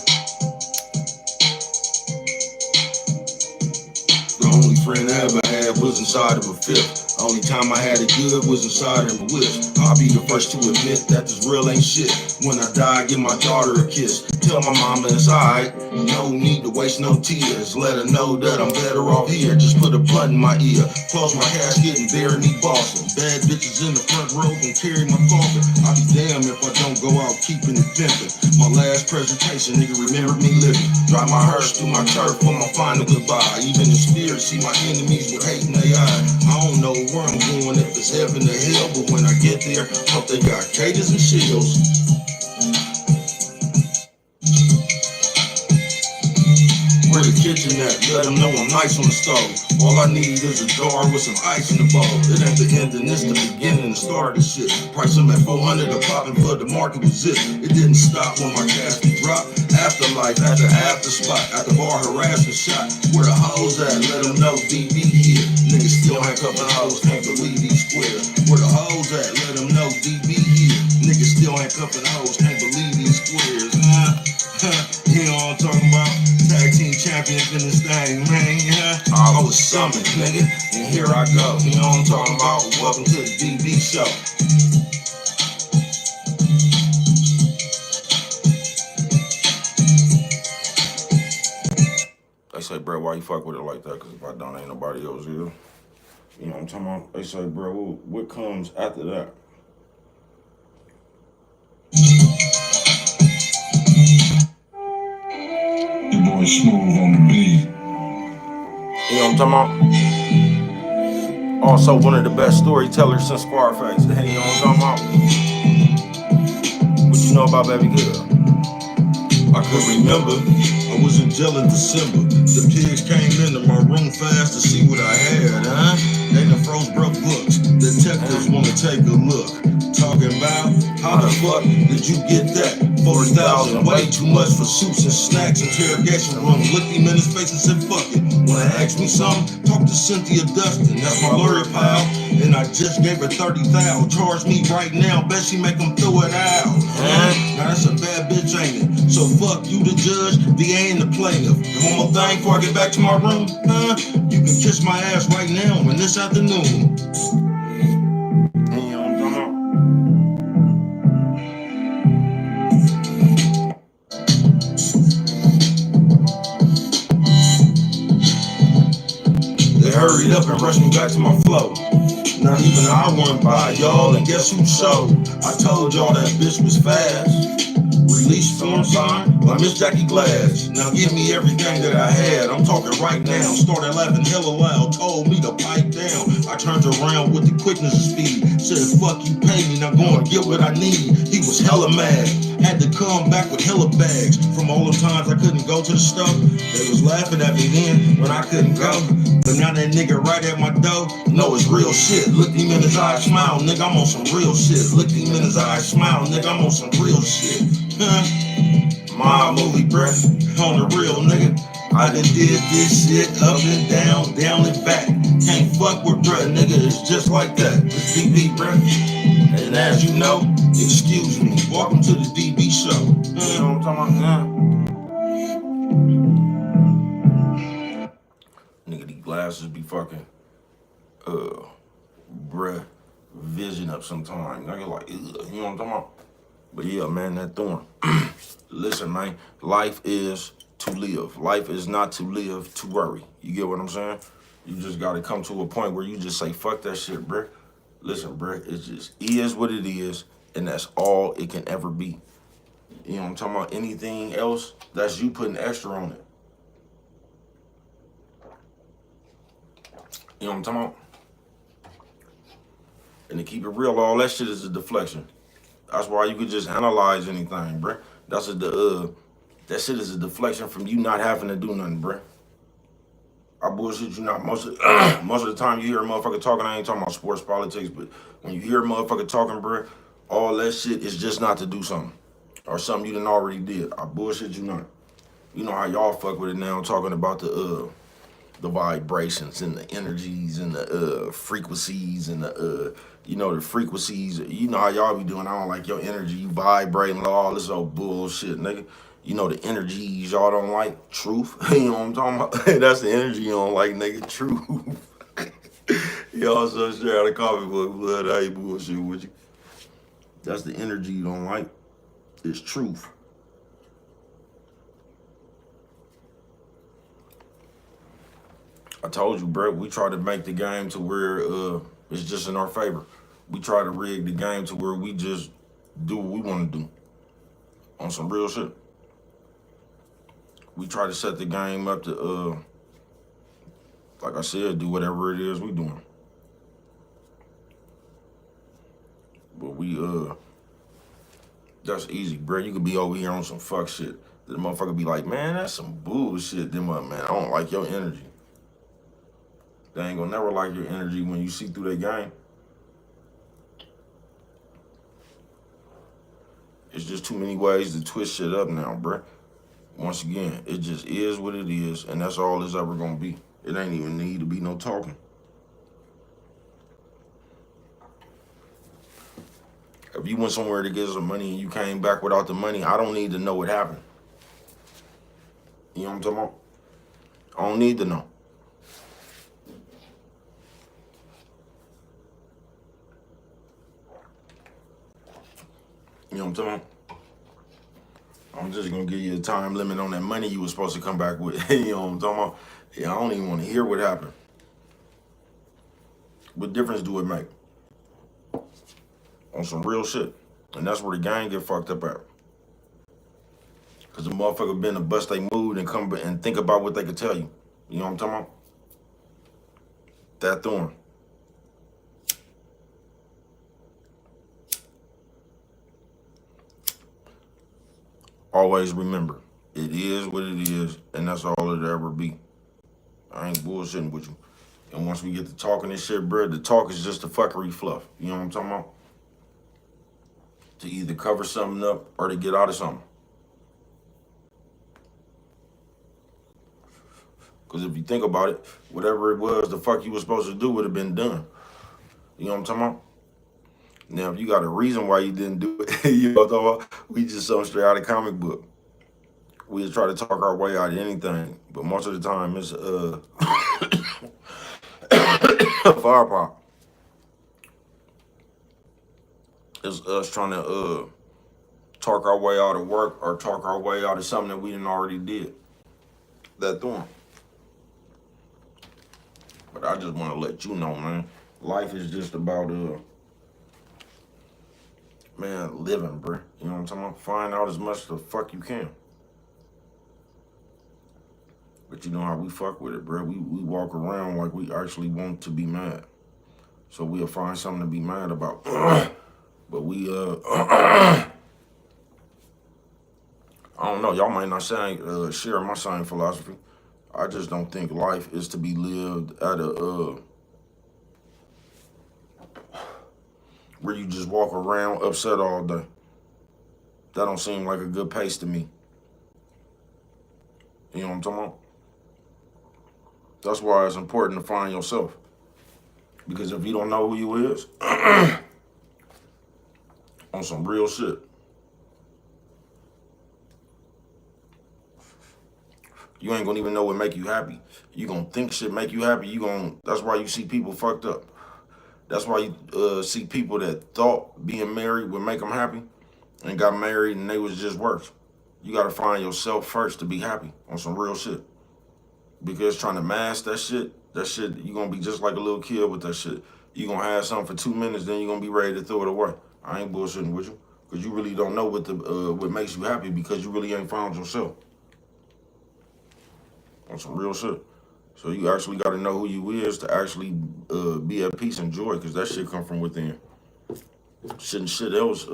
The only friend I ever had was inside of a fifth. Only time I had it good was inside of a whip. I'll be the first to admit that this real ain't shit. When I die, give my daughter a kiss. Tell my mama it's alright. No need to waste no tears. Let her know that I'm better off here. Just put a blunt in my ear. Close my casket and bury me bossing. Bad bitches in the front row can carry my coffin. I'll be damned if I don't go out keeping it pimping. My last presentation, nigga, remember me living. Drive my hearse through my turf for my final goodbye. Even the spirit see my enemies with hate in their eye. I don't know where I'm going, if it's heaven or hell, but when I get there, hope they got cages and shields. Where the kitchen at? Let them know I'm nice on the stove. All I need is a jar with some ice in the bowl. It ain't the end and it's the beginning, the start of the shit. Price them at 400 a pop and for the market was it. It didn't stop when my casket dropped. Afterlife at the after spot, at the bar harassing shot. Where the hoes at? Let them know DB here. Niggas still handcuffing hoes, can't believe these squares. Where the hoes at? Let them know DB here. Niggas still handcuffing hoes, can't believe these squares. You know what I'm talking about? Tag team champions in this thing, man. I was summoned, nigga, and here I go. You know what I'm talking about? Welcome to the DB show. They say, bro, why you fuck with it like that? Cause if I don't, ain't nobody else here. You know what I'm talking about? They say, bro, what comes after that? Your boy smooth on the beat. You know what I'm talking about? Also, one of the best storytellers since Scarface. Hey, you know what I'm talking about? What you know about Baby Girl? I could remember, I was in jail in December. The pigs came into my room fast to see what I had, They done froze broke books. Detectives wanna take a look. Talking about, how the fuck did you get that? 40,000, way too much for soups and snacks. Interrogation room, looked him in his face and said, fuck it. Wanna ask me something? Talk to Cynthia Dustin, that's my lawyer pal. And I just gave her 30,000. Charge me right now, bet she make them throw it out. Now that's a bad bitch, ain't it? So fuck you, the judge, DA and the plaintiff. And one more thing before I get back to my room, you can kiss my ass right now and this afternoon. You know what I'm talking about? They hurried up and rushed me back to my flow. Not even an hour went by, y'all, and guess who showed? I told y'all that bitch was fast. Release form signed by Miss Jackie Glass. Now give me everything that I had. I'm talking right now. Started laughing hella loud, told me to pipe down. I turned around with the quickness of speed. Said, fuck you, pay me, now go and get what I need. He was hella mad. Had to come back with hella bags. From all the times I couldn't go to the store, they was laughing at me then when I couldn't go. But now that nigga right at my door, know it's real shit. Looked him in his eyes, smile, nigga, I'm on some real shit. Looked him in his eyes, smile, nigga, I'm on some real shit. My movie, bruh, on the real, nigga. I done did this shit up and down, down and back. Can't fuck with bruh, nigga, it's just like that. It's DB, bruh. And as you know, excuse me, welcome to the DB show. You know what I'm talking about? Nigga, these glasses be fucking, bruh, vision up sometime. Nigga, like, you know what I'm talking about? But yeah, man, that thorn. Listen, man, life is to live. Life is not to live to worry. You get what I'm saying? You just got to come to a point where you just say, fuck that shit, bruh. Listen, bruh, it just is what it is, and that's all it can ever be. You know what I'm talking about? Anything else, that's you putting extra on it. You know what I'm talking about? And to keep it real, all that shit is a deflection. That's why you could just analyze anything, bruh. That shit is a deflection from you not having to do nothing, bruh. I bullshit you not. Most of the time you hear a motherfucker talking, I ain't talking about sports, politics, but when you hear a motherfucker talking, bruh, all that shit is just not to do something. Or something you done already did. I bullshit you not. You know how y'all fuck with it now, talking about the vibrations and the energies and the frequencies and the the frequencies. You know how y'all be doing. I don't like your energy. You vibrating all this old bullshit, nigga. You know the energies y'all don't like. Truth. You know what I'm talking about? That's the energy you don't like, nigga. Truth. Y'all so straight out of comic book blood. I ain't bullshit with you. That's the energy you don't like. It's truth. I told you, bro, we try to make the game to where it's just in our favor. We try to rig the game to where we just do what we want to do. On some real shit. We try to set the game up to, like I said, do whatever it is we doing. But that's easy, bro. You could be over here on some fuck shit. The motherfucker be like, man, that's some bullshit. Them up, man, I don't like your energy. They ain't gonna never like your energy when you see through their game. It's just too many ways to twist shit up now, bruh. Once again, it just is what it is, and that's all it's ever gonna be. It ain't even need to be no talking. If you went somewhere to get some money and you came back without the money, I don't need to know what happened. You know what I'm talking about? I don't need to know. You know what I'm talking about? I'm just gonna give you a time limit on that money you was supposed to come back with. You know what I'm talking about? Yeah, I don't even want to hear what happened. What difference do it make? On some real shit. And that's where the gang get fucked up at. Cause the motherfucker been to bust they mood and come and think about what they could tell you. You know what I'm talking about? That thorn. Always remember, it is what it is, and that's all it'll ever be. I ain't bullshitting with you. And once we get to talking this shit, bro, the talk is just the fuckery fluff. You know what I'm talking about? To either cover something up or to get out of something. Because if you think about it, whatever it was the fuck you was supposed to do would have been done. You know what I'm talking about? Now, if you got a reason why you didn't do it, you know what I'm talking about? We just something straight out of comic book. We just try to talk our way out of anything. But most of the time, it's firepower. It's us trying to talk our way out of work or talk our way out of something that we didn't already did. That thorn. But I just want to let you know, man. Life is just about man, living, bro. You know what I'm talking about? Find out as much the fuck you can. But you know how we fuck with it, bro. We walk around like we actually want to be mad. So we'll find something to be mad about. But we, I don't know. Y'all might not share my same philosophy. I just don't think life is to be lived at where you just walk around upset all day. That don't seem like a good pace to me. You know what I'm talking about? That's why it's important to find yourself. Because if you don't know who you is, on some real shit, you ain't gonna even know what make you happy. You gonna think shit make you happy. That's why you see people fucked up. That's why you see people that thought being married would make them happy and got married and they was just worse. You gotta find yourself first to be happy on some real shit. Because trying to mask that shit, you gonna be just like a little kid with that shit. You gonna have something for 2 minutes, then you gonna be ready to throw it away. I ain't bullshitting with you. Because you really don't know what makes you happy because you really ain't found yourself. On some real shit. So you actually got to know who you is to actually be at peace and joy, because that shit come from within. Shit else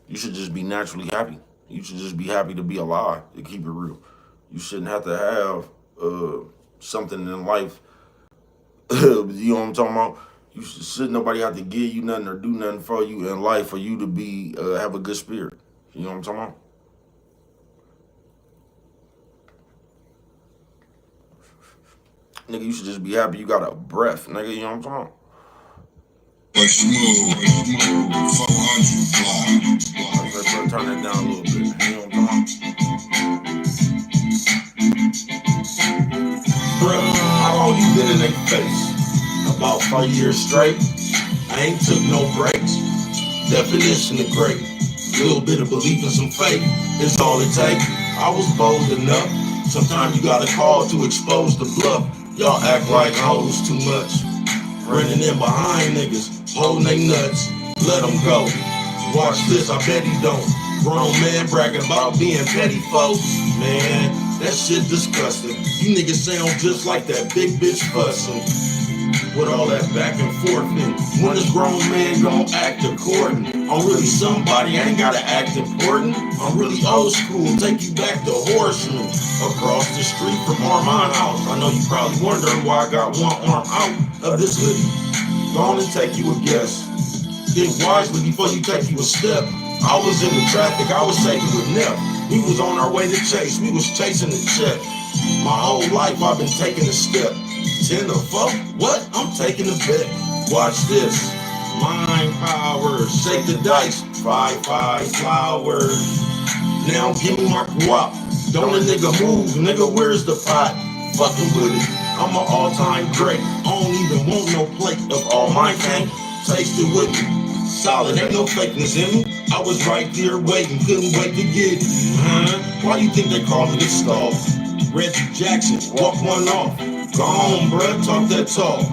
You should just be naturally happy. You should just be happy to be alive, to keep it real. You shouldn't have to have something in life. You know what I'm talking about? Should nobody have to give you nothing or do nothing for you in life for you to be have a good spirit. You know what I'm talking about? Nigga, you should just be happy you got a breath, nigga. You know what I'm talking about? Smooth, 400 fly. Let's turn that down a little bit. You know what I'm talking about? Bruh, how long you been in their face? About 5 years straight. I ain't took no breaks. Definition of great. Little bit of belief and some faith is all it take. I was bold enough. Sometimes you gotta call to expose the bluff. Y'all act like hoes too much. Running in behind niggas, holding they nuts. Let them go. Watch this, I bet he don't. Grown man bragging about being petty folks. Man, that shit disgusting. You niggas sound just like that big bitch fussing. With all that back and forth and when this grown man gon' act according. I'm really somebody, I ain't gotta act important. I'm really old school, take you back to Horseman. Across the street from Armand House. I know you probably wondering why I got one arm out of this hoodie. Go on and take you a guess. Think wisely before you take you a step. I was in the traffic, I was shaking with Neff. We was on our way to chase, we was chasing the check. My whole life I've been taking a step. 10 to 4? What? I'm taking a bet. Watch this. Mind power. Shake the dice. 5-5 flowers. Now give me my guap. Don't a nigga move. Nigga, where's the pot? Fucking with it. I'm an all-time great. I don't even want no plate of all mine can't. Taste it with me. Solid. Ain't no fakeness in me. I was right there waiting. Couldn't wait to get it. Why you think they call me the stall? Reggie Jackson. Walk one off. Go on, bruh, talk that talk.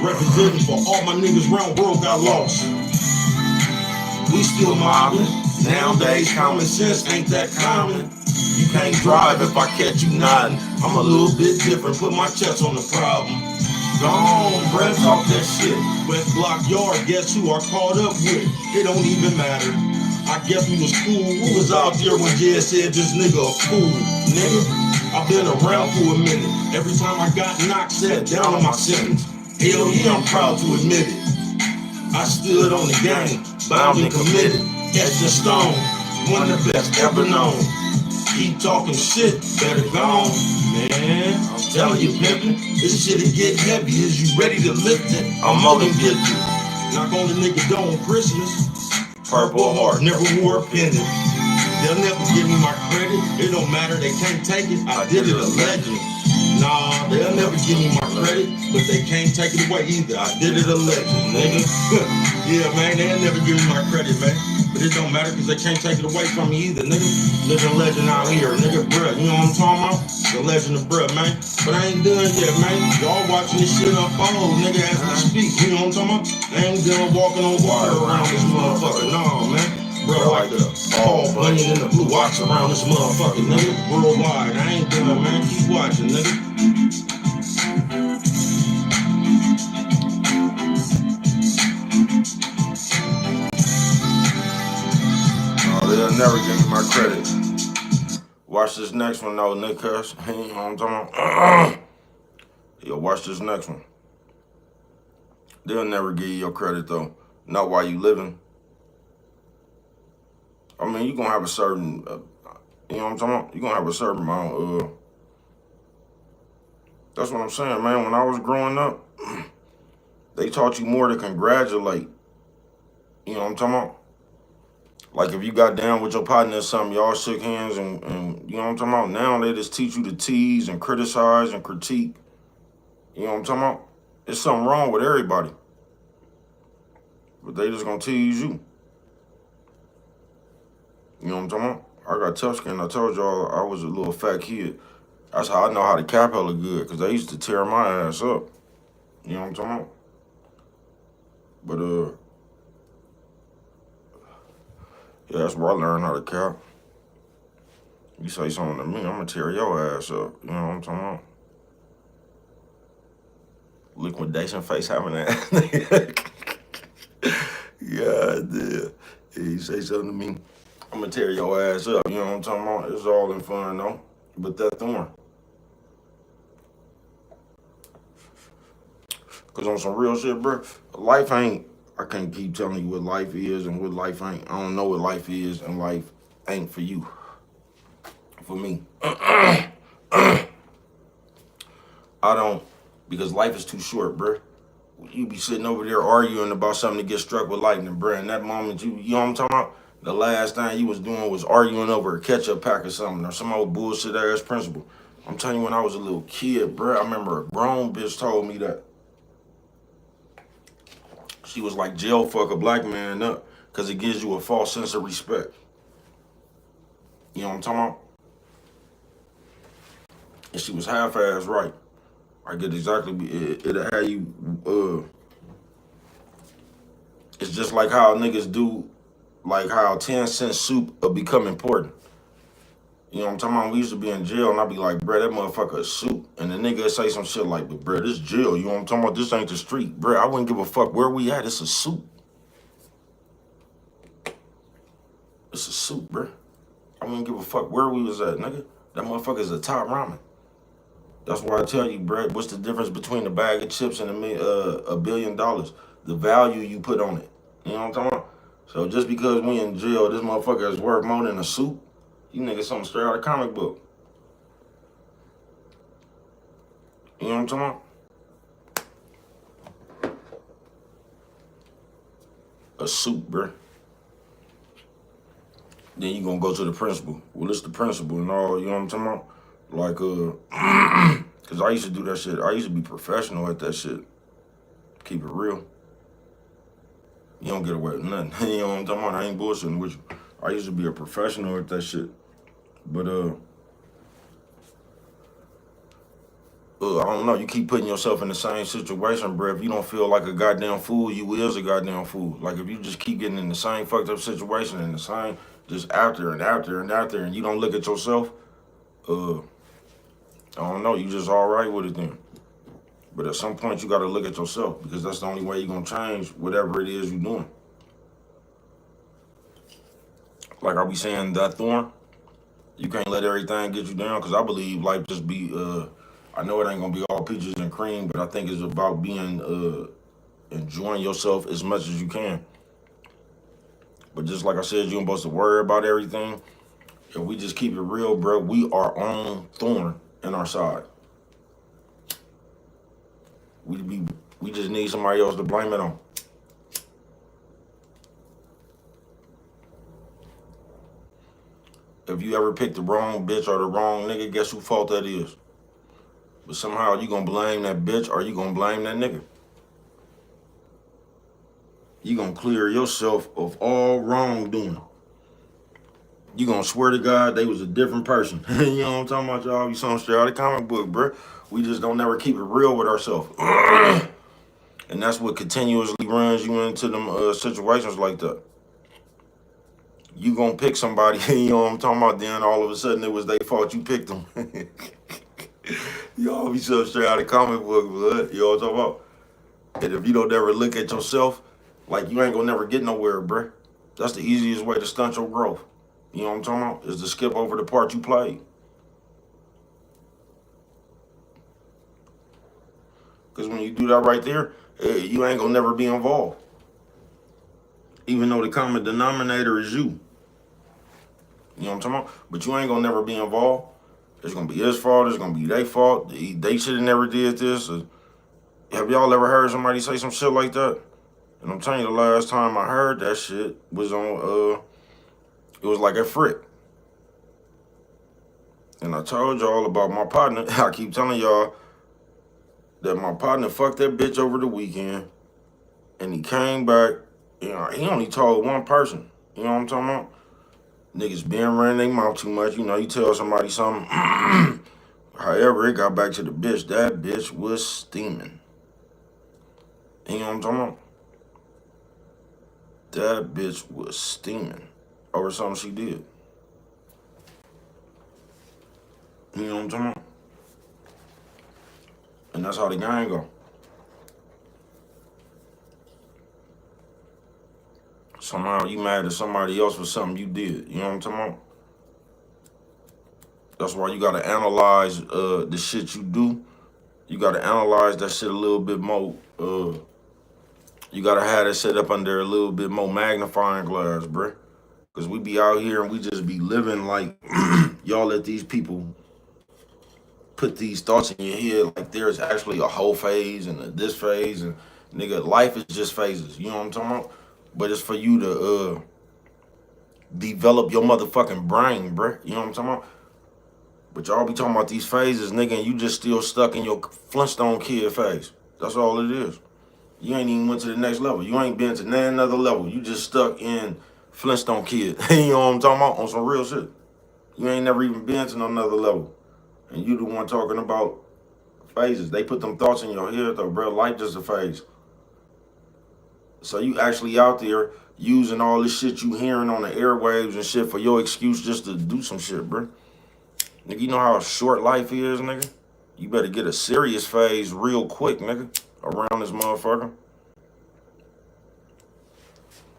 Representing for all my niggas round world got lost. We still mobbing. Nowadays, common sense ain't that common. You can't drive if I catch you nodding. I'm a little bit different, put my chest on the problem. Go on, bruh, talk that shit. West Block Yard, guess who I caught up with? It don't even matter. I guess we was cool. Who was out there when Jed said this nigga a fool? Nigga, I've been around for a minute. Every time I got knocked, sat down on my sentence. Hell yeah, I'm proud to admit it. I stood on the game, bound and committed. Etched in stone, one of the best ever known. Keep talking shit, better go on. Man, I'm telling you, pimpin', this shit'll get heavy. Is you ready to lift it? I'm more than gifted. Knock on the nigga door on Christmas. Purple heart, never wore a pendant. They'll never give me my credit. It don't matter, they can't take it. I did it a legend. Nah, they'll never give me my credit, but they can't take it away either. I did it a legend, nigga. Yeah, man, they'll never give me my credit, man. But it don't matter because they can't take it away from me either, nigga. Living legend out here, nigga, bruh. You know what I'm talking about? The legend of bruh, man. But I ain't done yet, man. Y'all watching this shit unfold, nigga, as we speak. You know what I'm talking about? I ain't done walking on water around this motherfucker. No, man. Bro, like the Paul Bunyan and the Blue Ox around this motherfucker, nigga. Worldwide. I ain't done, man. Keep watching, nigga. Oh, they'll never give me my credit. Watch this next one, though, nigga. You know what I'm talking about? Yo, watch this next one. They'll never give you your credit, though. Not while you living. I mean, you're going to have a certain, you know what I'm talking about? You're going to have a certain amount. That's what I'm saying, man. When I was growing up, they taught you more to congratulate. You know what I'm talking about? Like if you got down with your partner or something, y'all shook hands and you know what I'm talking about? Now they just teach you to tease and criticize and critique. You know what I'm talking about? There's something wrong with everybody. But they just going to tease you. You know what I'm talking about? I got tough skin. I told y'all I was a little fat kid. That's how I know how to cap hella good, because they used to tear my ass up. You know what I'm talking about? But, yeah, that's where I learned how to cap. You say something to me, I'm going to tear your ass up. You know what I'm talking about? Liquidation face having that. Yeah, I did. You say something to me, I'm gonna tear your ass up. You know what I'm talking about? It's all in fun though. But that thorn. Cause on some real shit, bro, life ain't, I can't keep telling you what life is and what life ain't. I don't know what life is and life ain't for you. For me. I don't, because life is too short, bro. You be sitting over there arguing about something to get struck with lightning, bro. And that moment, you know what I'm talking about? The last thing you was doing was arguing over a ketchup pack or something, or some old bullshit ass principle. I'm telling you, when I was a little kid, bro, I remember a grown bitch told me that. She was like, jail fuck a black man up because it gives you a false sense of respect. You know what I'm talking about? And she was half-ass right. I get exactly, it'll have you, it's just like how niggas do, like how 10-cent soup will become important. You know what I'm talking about? We used to be in jail and I'd be like, bruh, that motherfucker is soup. And the nigga say some shit like, but bruh, this jail, you know what I'm talking about? This ain't the street. Bruh, I wouldn't give a fuck where we at, it's a soup. It's a soup, bruh. I wouldn't give a fuck where we was at, nigga. That motherfucker is a top ramen. That's why I tell you, bruh, what's the difference between a bag of chips and $1 billion? The value you put on it. You know what I'm talking about? So just because we in jail, this motherfucker is worth more than a soup, you niggas something straight out of comic book. You know what I'm talking about? A soup, bruh. Then you gonna go to the principal. Well, it's the principal and all, you know what I'm talking about? Like, cause I used to do that shit. I used to be professional at that shit. Keep it real. You don't get away with nothing. You know what I'm talking about? I ain't bullshitting with you. I used to be a professional at that shit. But, I don't know. You keep putting yourself in the same situation, bro. If you don't feel like a goddamn fool, you is a goddamn fool. Like, if you just keep getting in the same fucked up situation and the same, just after and after and after, and you don't look at yourself, I don't know. You just all right with it then. But at some point, you got to look at yourself because that's the only way you're going to change whatever it is you're doing. Like I be saying, that thorn, you can't let everything get you down because I believe life just be, I know it ain't going to be all peaches and cream, but I think it's about being, enjoying yourself as much as you can. But just like I said, you ain't supposed to worry about everything. If we just keep it real, bro, we are on thorn in our side. We just need somebody else to blame it on. If you ever pick the wrong bitch or the wrong nigga, guess whose fault that is? But somehow you gonna blame that bitch or you gonna blame that nigga. You gonna clear yourself of all wrongdoing. You gonna swear to God they was a different person. You know what I'm talking about, y'all? You something straight out of comic book, bro. We just don't never keep it real with ourselves. And that's what continuously runs you into them situations like that. You gonna pick somebody, you know what I'm talking about, then all of a sudden it was their fault you picked them. Y'all be so straight out of comic book, blood. You know what I'm talking about? And if you don't ever look at yourself, like you ain't gonna never get nowhere, bruh. That's the easiest way to stunt your growth. You know what I'm talking about? Is to skip over the part you played. Because when you do that right there, you ain't gonna never be involved. Even though the common denominator is you. You know what I'm talking about? But you ain't gonna never be involved. It's gonna be his fault, it's gonna be their fault. They should have never did this. Have y'all ever heard somebody say some shit like that? And I'm telling you, the last time I heard that shit was on, it was like at Frick. And I told y'all about my partner. I keep telling y'all that my partner fucked that bitch over the weekend. And he came back, you know, he only told one person. You know what I'm talking about? Niggas been running their mouth too much. You know, you tell somebody something. However, it got back to the bitch. That bitch was steaming. You know what I'm talking about? That bitch was steaming over something she did. You know what I'm talking about? And that's how the gang go. Somehow you mad at somebody else for something you did. You know what I'm talking about? That's why you gotta analyze the shit you do. You gotta analyze that shit a little bit more. You gotta have that shit up under a little bit more magnifying glass, bruh. Cause we be out here and we just be living like y'all let these people put these thoughts in your head like there's actually a whole phase and this phase, and nigga, life is just phases. You know what I'm talking about? But it's for you to develop your motherfucking brain, bruh. You know what I'm talking about? But y'all be talking about these phases, nigga, and you just still stuck in your Flintstone kid phase. That's all it is. You ain't even went to the next level. You ain't been to another level. You just stuck in Flintstone kid. You know what I'm talking about? On some real shit. You ain't never even been to another level. And you the one talking about phases. They put them thoughts in your head though, bro. Life just a phase. So you actually out there using all this shit you hearing on the airwaves and shit for your excuse just to do some shit, bro. Nigga, you know how short life is, nigga? You better get a serious phase real quick, nigga, around this motherfucker.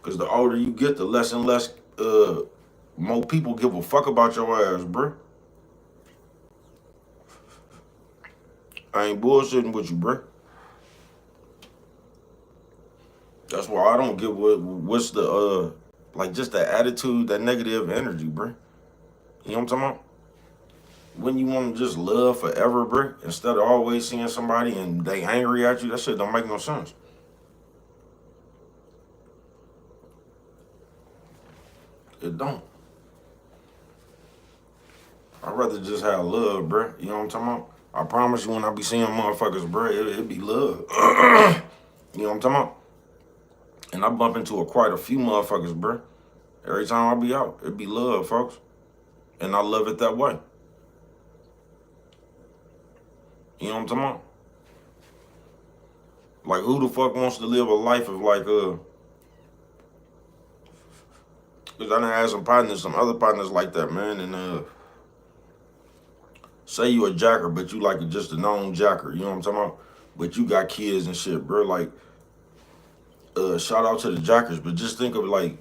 Because the older you get, the less and less more people give a fuck about your ass, bruh. I ain't bullshitting with you, bruh. That's why I don't get what's the, like just the attitude, that negative energy, bruh. You know what I'm talking about? When you want to just love forever, bruh, instead of always seeing somebody and they angry at you, that shit don't make no sense. It don't. I'd rather just have love, bruh. You know what I'm talking about? I promise you when I be seeing motherfuckers, bruh, it be love. You know what I'm talking about? And I bump into quite a few motherfuckers, bruh. Every time I be out, it be love, folks. And I love it that way. You know what I'm talking about? Like, who the fuck wants to live a life of like, because I done had some partners, some other partners like that, man, and say you a jacker, but you like just a known jacker, you know what I'm talking about? But you got kids and shit, bro. Like, shout out to the jackers, but just think of like,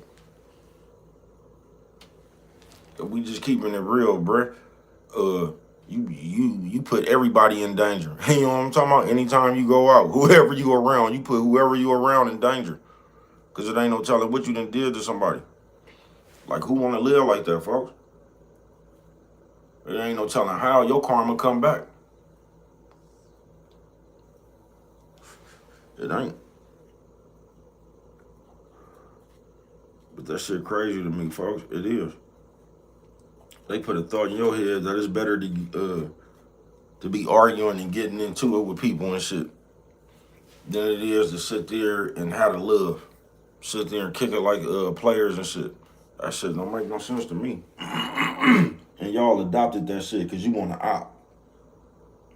if we just keeping it real, bro. You put everybody in danger. You know what I'm talking about? Anytime you go out, whoever you around, you put whoever you around in danger. Because it ain't no telling what you done did to somebody. Like, who want to live like that, folks? It ain't no telling how your karma come back. It ain't. But that shit crazy to me, folks. It is. They put a thought in your head that it's better to be arguing and getting into it with people and shit than it is to sit there and have to love. Sit there and kick it like players and shit. That shit don't make no sense to me. And y'all adopted that shit because you want to opt.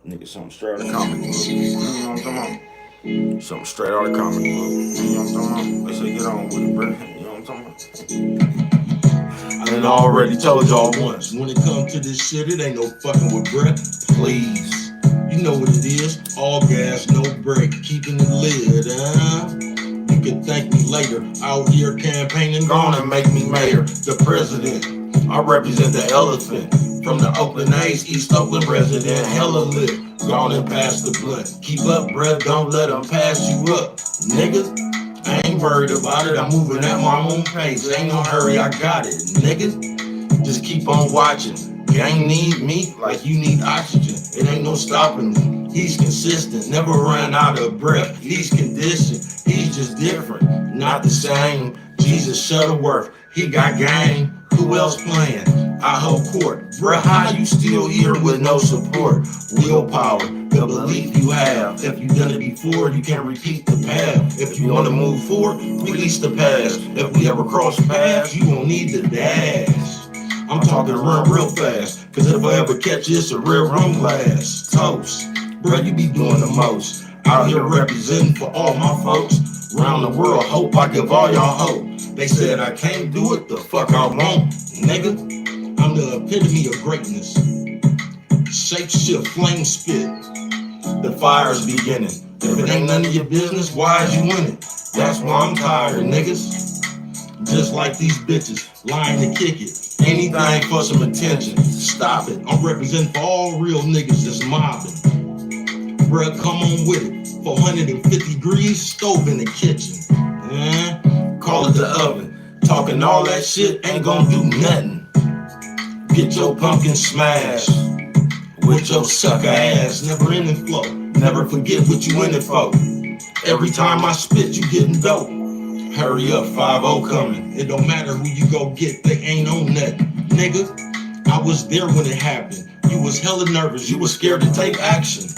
Nigga, something straight out of comic book. You know what I'm talking about? Something straight out of comic book. You know what I'm talking about? They say get on with it, bro. You know what I'm talking about? I done already told y'all once. When it comes to this shit, it ain't no fucking with breath. Please. You know what it is. All gas, no brake. Keeping it lit, You can thank me later. Out here campaigning, Gonna make me mayor, the president. I represent the elephant. From the Oakland A's, East Oakland resident. Hella lit. Gone and pass the blunt. Keep up, bruh. Don't let them pass you up. Niggas. I ain't worried about it, I'm moving at my own pace. Ain't no hurry, I got it, niggas. Just keep on watching. Gang need me like you need oxygen. It ain't no stopping me. He's consistent, never ran out of breath. He's conditioned, he's just different, not the same. Jesus Shuttleworth, he got game. Who else playing? I hold court. Bruh, how you still here with no support? Willpower, the belief you have. If you done it before, you can't repeat the path. If you want to move forward, release the past. If we ever cross paths, you won't need to dash. I'm talking run real fast, cause if I ever catch you, it's a real rum glass. Toast, bruh, you be doing the most. Out here representing for all my folks. Around the world, hope I give all y'all hope. They said I can't do it, the fuck I won't, nigga. I'm the epitome of greatness. Shape shift, flame spit. The fire's beginning. If it ain't none of your business, why is you in it? That's why I'm tired, niggas. Just like these bitches, lying to kick it. Anything for some attention. Stop it. I'm representing for all real niggas that's mobbing. Bruh, come on with it. 450 degrees, stove in the kitchen. Call it the oven. Talking all that shit ain't gonna do nothing. Get your pumpkin smashed with your sucker ass. Never ending flow. Never forget what you in it for. Every time I spit, you getting dope. Hurry up, 5-0 coming. It don't matter who you go get, they ain't on nothing. Nigga, I was there when it happened. You was hella nervous, you was scared to take action.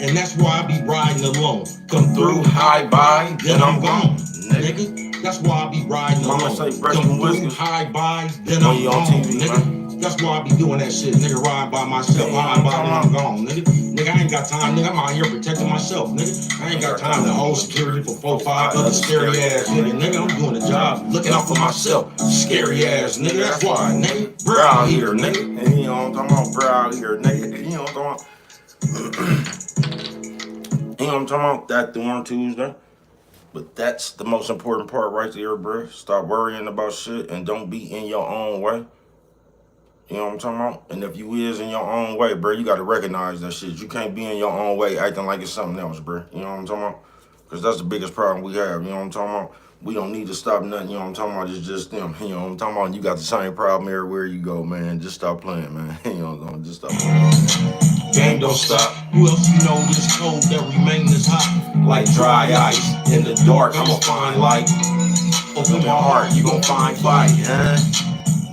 And that's why I be riding alone. Come through, high bye, then I'm gone. Nigga, that's why I be riding alone. Mama say breast Come and through, whiskers. high bye, then When I'm you on gone. TV, Nigga, that's why I be doing that shit. Nigga, ride by myself, high bye, then I'm gone. Nigga, I ain't got time. Nigga, I'm out here protecting myself. Nigga, I ain't got time to hold security for 4-5 other scary ass nigga. Nigga, I'm doing the job, looking out for myself. Scary ass nigga, that's why, nigga. Bro out here, nigga. And you know what I'm talking about, bro out here, nigga. You know what I'm talking about. You know what I'm talking about? That on Tuesday. But that's the most important part right there, bro. Stop worrying about shit and don't be in your own way. You know what I'm talking about? And if you is in your own way, bro, you got to recognize that shit. You can't be in your own way acting like it's something else, bro. You know what I'm talking about? Because that's the biggest problem we have. You know what I'm talking about? We don't need to stop nothing. You know what I'm talking about? It's just them. You know what I'm talking about? You got the same problem everywhere you go, man. Just stop playing, man. You know what I'm talking? Just stop playing. Game don't stop. Who else you know this cold that remain this hot? Like dry ice. In the dark, I'ma find light. Open my heart, you gon' find fight, huh?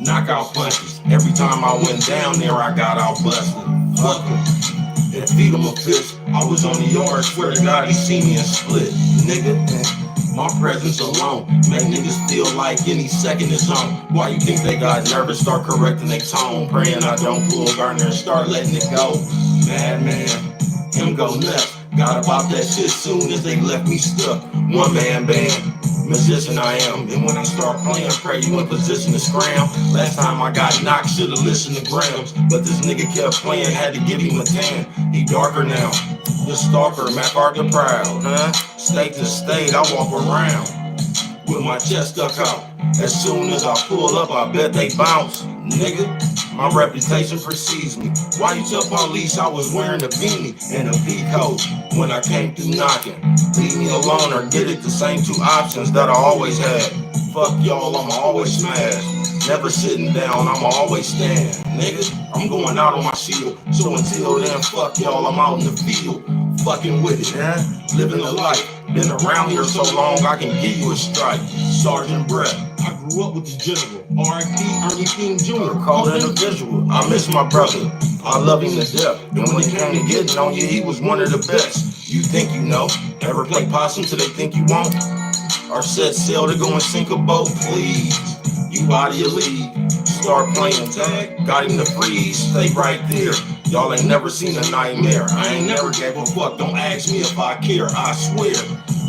Knockout punches. Every time I went down there, I got out busted. Fuck em. And feed him a fist. I was on the yard, swear to God, he see me and split. Nigga, my presence alone make niggas feel like any second is on. Why you think they got nervous? Start correcting their tone. Praying I don't pull Garner and start letting it go. Madman, him go nuts. Got about that shit soon as they left me stuck. One man band. Musician I am, and when I start playing, pray you in position to scram. Last time I got knocked, should've listened to Grams, but this nigga kept playing, had to give him a 10. He darker now, the stalker, Mac the proud, huh? State to state, I walk around with my chest stuck out. As soon as I pull up, I bet they bounce, nigga. My reputation precedes me. Why you tell police I was wearing a beanie and a peacoat when I came through knocking? Leave me alone or get it, the same two options that I always had. Fuck y'all, I'ma always smash. Never sitting down, I'ma always stand. Nigga, I'm going out on my shield. So until then, fuck y'all, I'm out in the field. Fucking with it, huh? Living the life. Been around here so long, I can give you a strike. Sergeant Brett. I grew up with the general, R.I.P. Ernie King Jr. Cold individual. I miss my brother. I love him to death. And when he came to getting on you, he was one of the best. You think you know? Ever play possum till they think you won't? Or set sail to go and sink a boat, please? You out of your league. Start playing tag. Got him to freeze. Stay right there. Y'all ain't never seen a nightmare. I ain't never gave a fuck. Don't ask me if I care. I swear.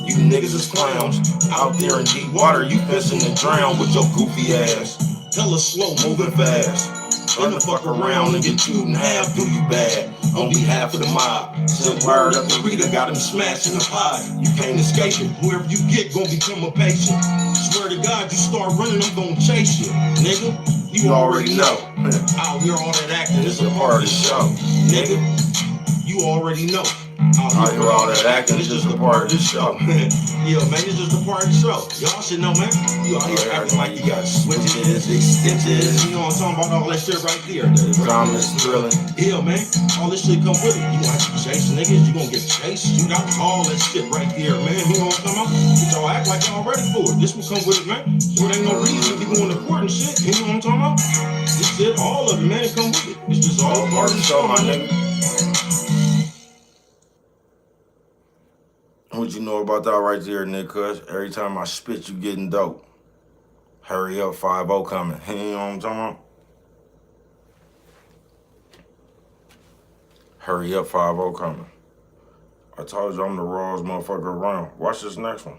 You niggas is clowns. Out there in deep water, you fishing to drown with your goofy ass. Hella slow, moving fast. Turn the fuck around and get chewed in half, do you bad? On behalf of the mob. Send word up to Rita, got him smashing the pie. You can't escape it. Whoever you get gon' become a patient. Swear to God, you start running, I'm gon' chase you. Nigga, you already know. Out here all that acting, it's a part of the show. Nigga, you already know. Out here all that acting, it's just a part of the show. Yeah, man, it's just a part of the show. Y'all should know, man. You out here acting like you got switches, extensions. You know what I'm talking about? All that shit right there. The drama is thrilling. Yeah, man. All this shit come with it. You gonna have to chase niggas. You gonna get chased. You got all that shit right there, man. You know what I'm talking about? But y'all act like y'all ready for it. This will come with it, man. So it ain't no reason to be going to court and shit. You know what I'm talking about? This shit, all of it, man, come with it. It's just all part of the show, my nigga. What you know about that right there, nigga? Cuz every time I spit, you getting dope. Hurry up, 5-0 coming. You know what I'm talking about? Hurry up, 5-0 coming. I told you I'm the rawest motherfucker around. Watch this next one.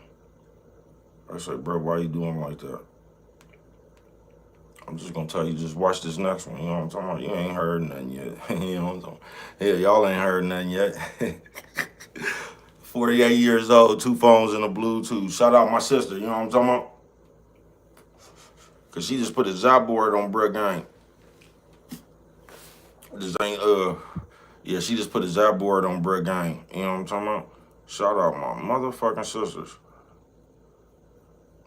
I said, bro, why you doing like that? I'm just gonna tell you, just watch this next one. You know what I'm talking about? You ain't heard nothing yet. You know what I'm talking about? Yeah, y'all ain't heard nothing yet. 48 years old, 2 phones and a Bluetooth. Shout out my sister, you know what I'm talking about? Cause she just put a job board on bruh gang. This ain't yeah, she just put a job board on bruh gang. You know what I'm talking about? Shout out my motherfucking sisters.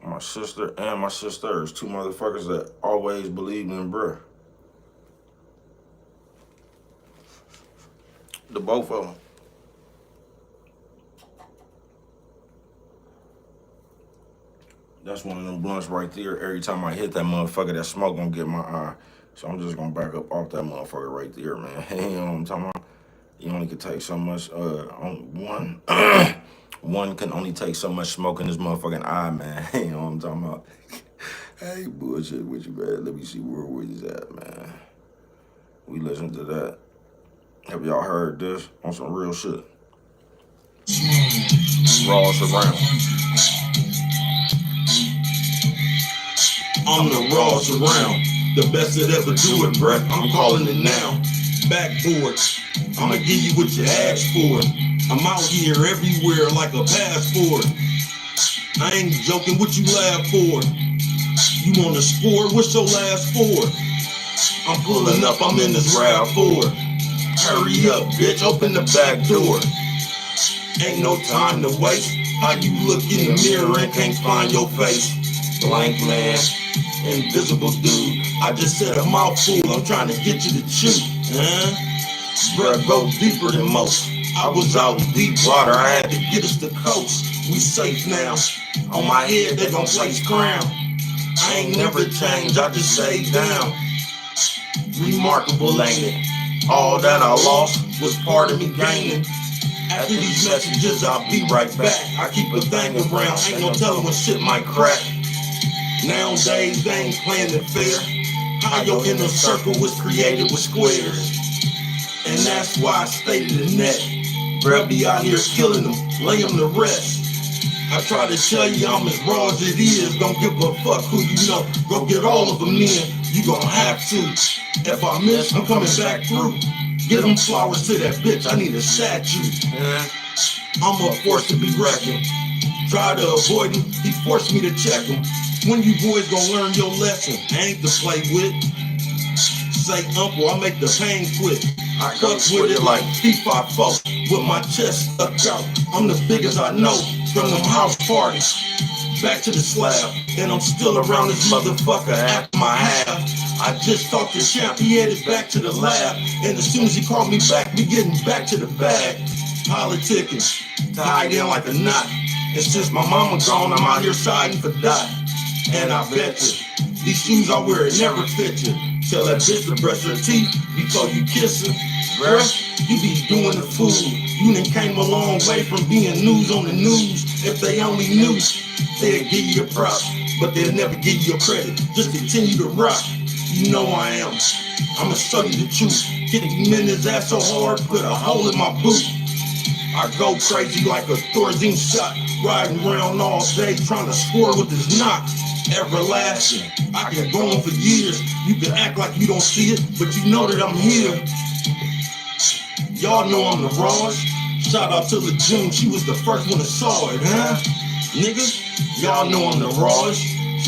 My sister and my sisters, two motherfuckers that always believed in bruh. The both of them. That's one of them blunts right there. Every time I hit that motherfucker, that smoke gonna get my eye. So I'm just gonna back up off that motherfucker right there, man. You know what I'm talking about? You only can take so much, one one can only take so much smoke in this motherfucking eye, man. You know what I'm talking about? Hey, bullshit with you, man. Let me see where he's at, man. We listen to that. Have y'all heard this on some real shit? Ross around. I'm the Ross around, the best that ever do it, bruh. I'm calling it now. Backboard, I'ma give you what you asked for. I'm out here everywhere like a passport. I ain't joking, what you laugh for? You wanna score? What's your last four? I'm pulling up, I'm in this RAV4. Hurry up, bitch, open the back door. Ain't no time to waste. How you look in the mirror and can't find your face? Blank man, invisible dude. I just said a mouthful, I'm trying to get you to chew. Bruh, go deeper than most. I was out in deep water, I had to get us to coast. We safe now. On my head, they gon' place crown. I ain't never changed, I just stayed down. Remarkable, ain't it? All that I lost was part of me gaining. After these messages, I'll be right back. I keep a thing around, ain't no telling when shit might crack. Nowadays, they ain't playing it fair. How your inner circle was created with squares. And that's why I stated the net. Bruh be out here killing them, lay them to rest. I try to tell you I'm as raw as it is. Don't give a fuck who you know. Go get all of them in. You gon' have to. If I miss, I'm coming back through. Get them flowers to that bitch. I need a statue. I'm a force to be reckoned. Try to avoid him. He forced me to check him. When you boys gon' learn your lesson? I ain't to play with. Say uncle, I make the pain quit. I cut with it like FIFA folks with my chest stuck out. I'm the biggest I know from them house parties. Back to the slab, and I'm still around this motherfucker after my half. I just talked to Champ, he headed back to the lab. And as soon as he called me back, we getting back to the bag. Politicking, tied in like a knot. And since my mama gone, I'm out here siding for Dot. And I bet you, these shoes I wear, it never fit you. Tell that bitch to brush her teeth before you kiss her. Bruh, you be doing the fool. You done came a long way from being news on the news. If they only knew, they'd give you a prop, but they'll never give you your credit. Just continue to rock. You know I am. I'ma show you the truth. Hit him in his ass so hard, put a hole in my boot. I go crazy like a Thorazine shot, riding around all day trying to score with this knock. Everlasting, I can go on for years. You can act like you don't see it, but you know that I'm here. Y'all know I'm the Ross. Shout out to LaJune, she was the first one that saw it, huh? Nigga, y'all know I'm the Ross.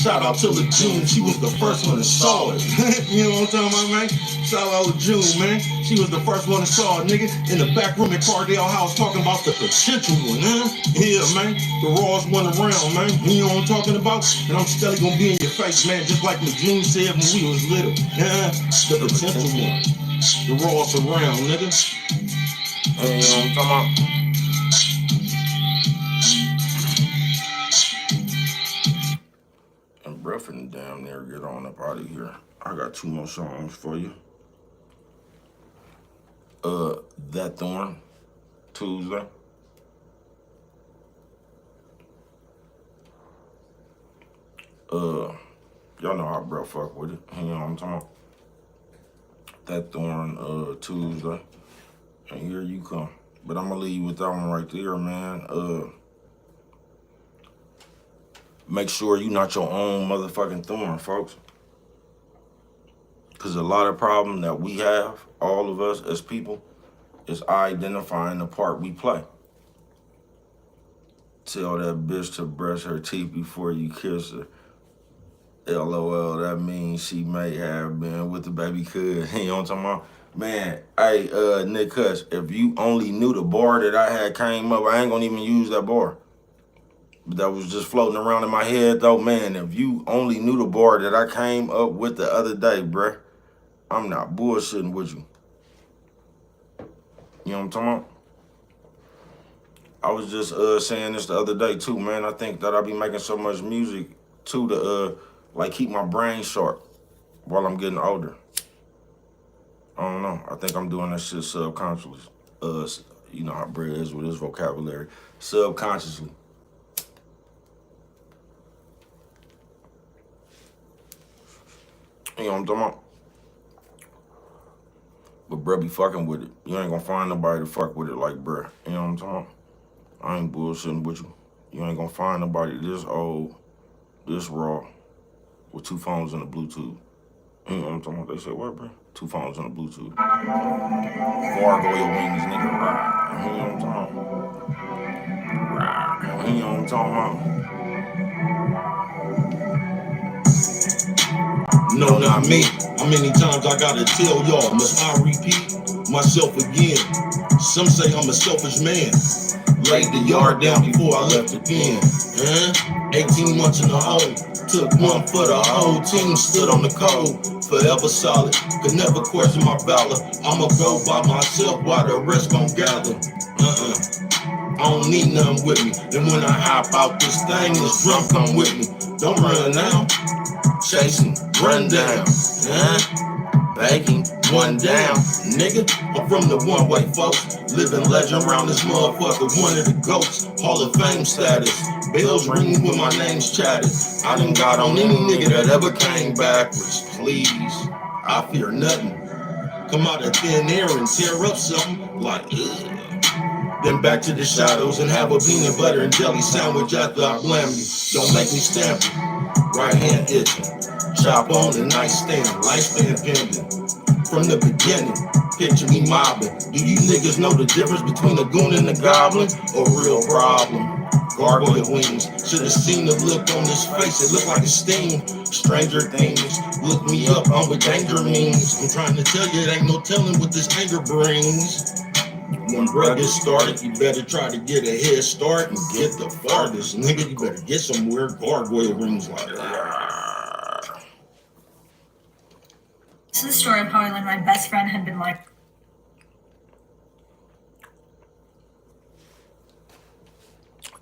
Shout out to LaJune, she was the first one that saw it. You know what I'm talking about, man? Shout out to LaJune, man. She was the first one that saw it, nigga. In the back room at Cardale House talking about the potential one, huh? Yeah, man. The Ross went around, man. You know what I'm talking about? And I'm still gonna be in your face, man. Just like LaJune said when we was little. The potential one. The Ross around, nigga. Hey, you know what I'm talking about? And bruh finna damn near get on up out of here. I got 2 more songs for you. That Thorn, Tuesday. Y'all know how bruh fuck with it. You know what I'm talking about? That Thorn, Tuesday. And here you come. But I'm gonna leave you with that one right there, man. Make sure you're not your own motherfucking thorn, folks. Because a lot of problem that we have, all of us as people, is identifying the part we play. Tell that bitch to brush her teeth before you kiss her. LOL, that means she may have been with the baby cuz. You know what I'm talking about? Man, hey, Nick Cuss, if you only knew the bar that I had came up, I ain't gonna even use that bar. But that was just floating around in my head though, man. If you only knew the bar that I came up with the other day, bruh, I'm not bullshitting with you. You know what I'm talking about? I was just saying this the other day too, man. I think that I be making so much music too to like keep my brain sharp while I'm getting older. I don't know. I think I'm doing that shit subconsciously. You know how Brett is with his vocabulary. Subconsciously. You know what I'm talking about? But bruh be fucking with it. You ain't gonna find nobody to fuck with it like bruh. You know what I'm talking about? I ain't bullshitting with you. You ain't gonna find nobody this old, this raw, with 2 phones and a Bluetooth. You know what I'm talking about? They say, what, bro? 2 phones and a Bluetooth. Gargoyle wings, nigga. Rah. You know what I'm talking about? Rah. You know what I'm talking about? No, not me. How many times I gotta tell y'all? Must I repeat myself again? Some say I'm a selfish man. Laid the yard down before I left the pen. 18 months in the hole. Took one for the whole team. Stood on the code. Forever solid. Could never question my valor. I'ma go by myself while the rest gon' gather. I don't need nothing with me. And when I hop out this thing, this drum come with me. Don't run now. Chasing, run down, baking, one down, nigga. I'm from the one-way folks, living legend around this motherfucker. One of the goats, Hall of Fame status. Bells ringing when my name's chatted. I done got on any nigga that ever came backwards. Please, I fear nothing. Come out of thin air and tear up something like ugh. Then back to the shadows and have a peanut butter and jelly sandwich after I blam you. Don't make me stamp you. Right hand itching. Chop on the nightstand, lifespan pending. From the beginning, picture me mobbing. Do you niggas know the difference between a goon and a goblin? A real problem. Gargoyle wings. Should've seen the look on his face, it looked like a sting. Stranger things, look me up, I'm with danger means. I'm trying to tell you, it ain't no telling what this anger brings. When bruh gets started, you better try to get a head start and get the farthest. Nigga, you better get somewhere. Gargoyle rings like that. This is the story of how I learned my best friend had been like.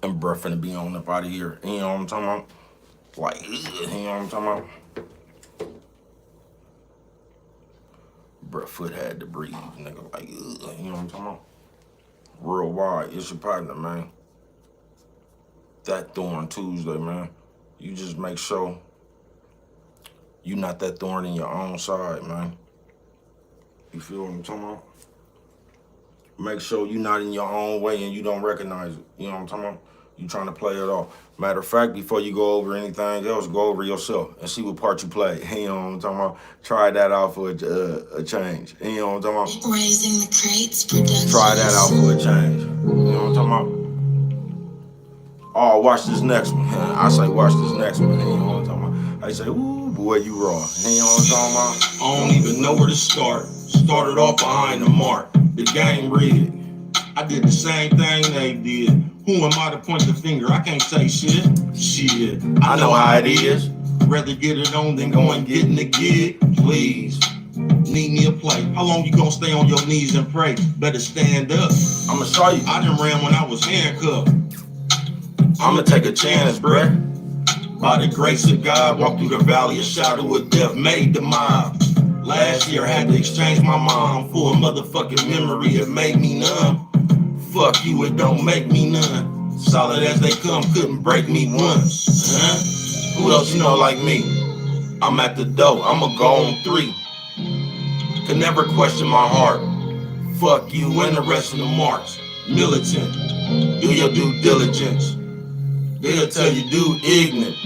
And bruh finna be on up out of here. You know what I'm talking about? Like, you know what I'm talking about? Bruh foot had to breathe, nigga. Like, you know what I'm talking about? Real wide, it's your partner, man. That thorn Tuesday, man. You just make sure you not that thorn in your own side, man. You feel what I'm talking about? Make sure you not in your own way and you don't recognize it. You know what I'm talking about? You trying to play it off. Matter of fact, before you go over anything else, go over yourself and see what part you play. You know what I'm talking about? Try that out for a change. You know what I'm talking about? Raising the Crates production. Try that out for a change. You know what I'm talking about? Oh, watch this next one. I say watch this next one. You know what I'm talking about? I say, ooh, boy, you raw. You know what I'm talking about? I don't even know where to start. Started off behind the mark. The game rigged. I did the same thing they did. Who am I to point the finger? I can't say shit. Shit. I know how it is. Rather get it on than go and get in the gig. Please. Need me a plate. How long you gonna stay on your knees and pray? Better stand up. I'ma show you. I done ran when I was handcuffed. I'ma take a chance, bruh. By the grace of God, walk through the valley of shadow of death, made the mob. Last year I had to exchange my mom for a motherfucking memory. It made me numb. Fuck you, it don't make me none. Solid as they come, couldn't break me once. Who else you know like me? I'm at the door, I'ma go on 3. Could never question my heart. Fuck you and the rest of the marks. Militant, do your due diligence. They'll tell you, dude, ignorant.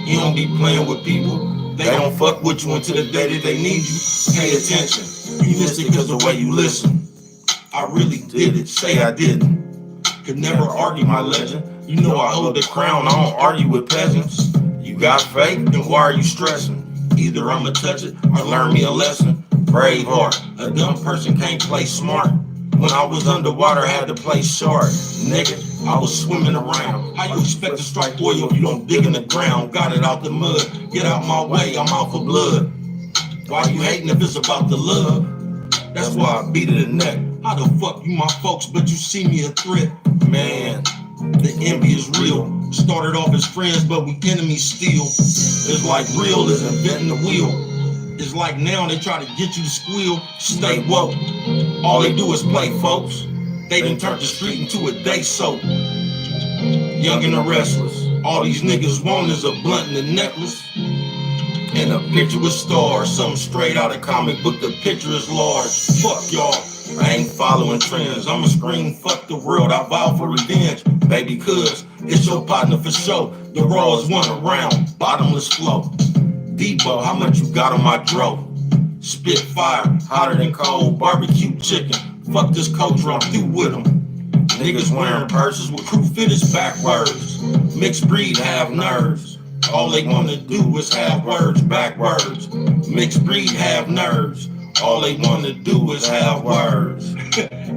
You don't be playing with people. They don't fuck with you until the day that they need you. Pay attention. You missed it because the way you listen. I really did it, say I didn't. Could never argue my legend. You know I hold the crown, I don't argue with peasants. You you got faith, then why are you stressing? Either I'ma touch it or learn me a lesson. Brave heart, a dumb person can't play smart. When I was underwater, I had to play short. Nigga, I was swimming around. How you expect to strike oil if you don't dig in the ground? Got it out the mud, get out my way, I'm out for blood. Why you hating if it's about the love? That's why I beat it in the neck. How the fuck you my folks, but you see me a threat? Man, the envy is real. Started off as friends, but we enemies still. It's like real is inventing the wheel. It's like now they try to get you to squeal. Stay woke. All they do is play, folks. They done turned the street into a day soap. Young and the restless. All these niggas want is a blunt and a necklace. And a picture with stars. Something straight out of comic book. The picture is large. Fuck y'all. I ain't following trends. I'ma scream, fuck the world. I vow for revenge. Baby, cuz it's your partner for sure. The raw is one around. Bottomless flow. Debo, how much you got on my dro? Spit fire, hotter than cold barbecue chicken. Fuck this culture, I'm through with them. Niggas wearing purses with crew fitters backwards. Mixed breed have nerves. All they wanna do is have words backwards. Mixed breed have nerves. All they wanna do is have words.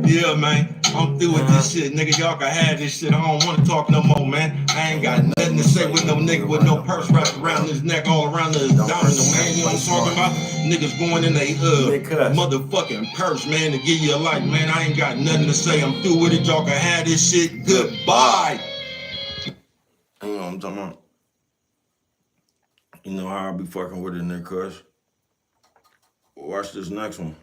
Yeah, man, I'm through with this shit, nigga. Y'all can have this shit. I don't wanna talk no more, man. I ain't got nothing to say with no nigga with no purse wrapped around his neck, all around his abdominal, man. You know what I'm talking about? Niggas going in they motherfucking purse, man, to give you a life, man. I ain't got nothing to say. I'm through with it. Y'all can have this shit. Goodbye. You know what I'm talking about? You know how I be fucking with it, nigga, cuz. Watch this next one.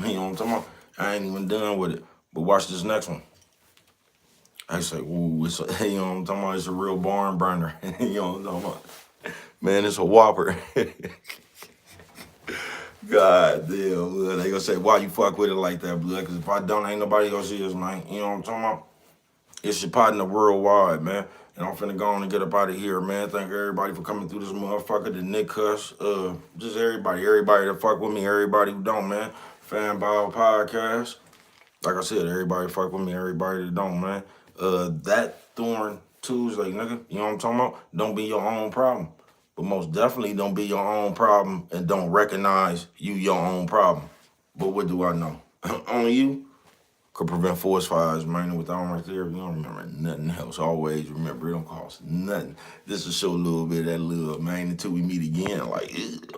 You know what I'm talking about? I ain't even done with it. But watch this next one. I say, ooh, it's a, you know what I'm talking about? It's a real barn burner. You know what I'm talking about? Man, it's a whopper. God damn, blood. They gonna say, why you fuck with it like that, blood? Because if I don't, ain't nobody gonna see us, man. You know what I'm talking about? It's your partner worldwide, man. And I'm finna go on and get up out of here, man. Thank everybody for coming through this motherfucker, the Nick Cuss. Just everybody that fuck with me, everybody who don't, man. Fanball Podcast. Like I said, everybody fuck with me, everybody that don't, man. That Thorn Tuesday, nigga. You know what I'm talking about? Don't be your own problem. But most definitely don't be your own problem and don't recognize you your own problem. But what do I know? Only you could prevent forest fires, man. With that one right there, you don't remember nothing else. Always remember, it don't cost nothing. This will show a little bit of that love, man, until we meet again. Like, ew.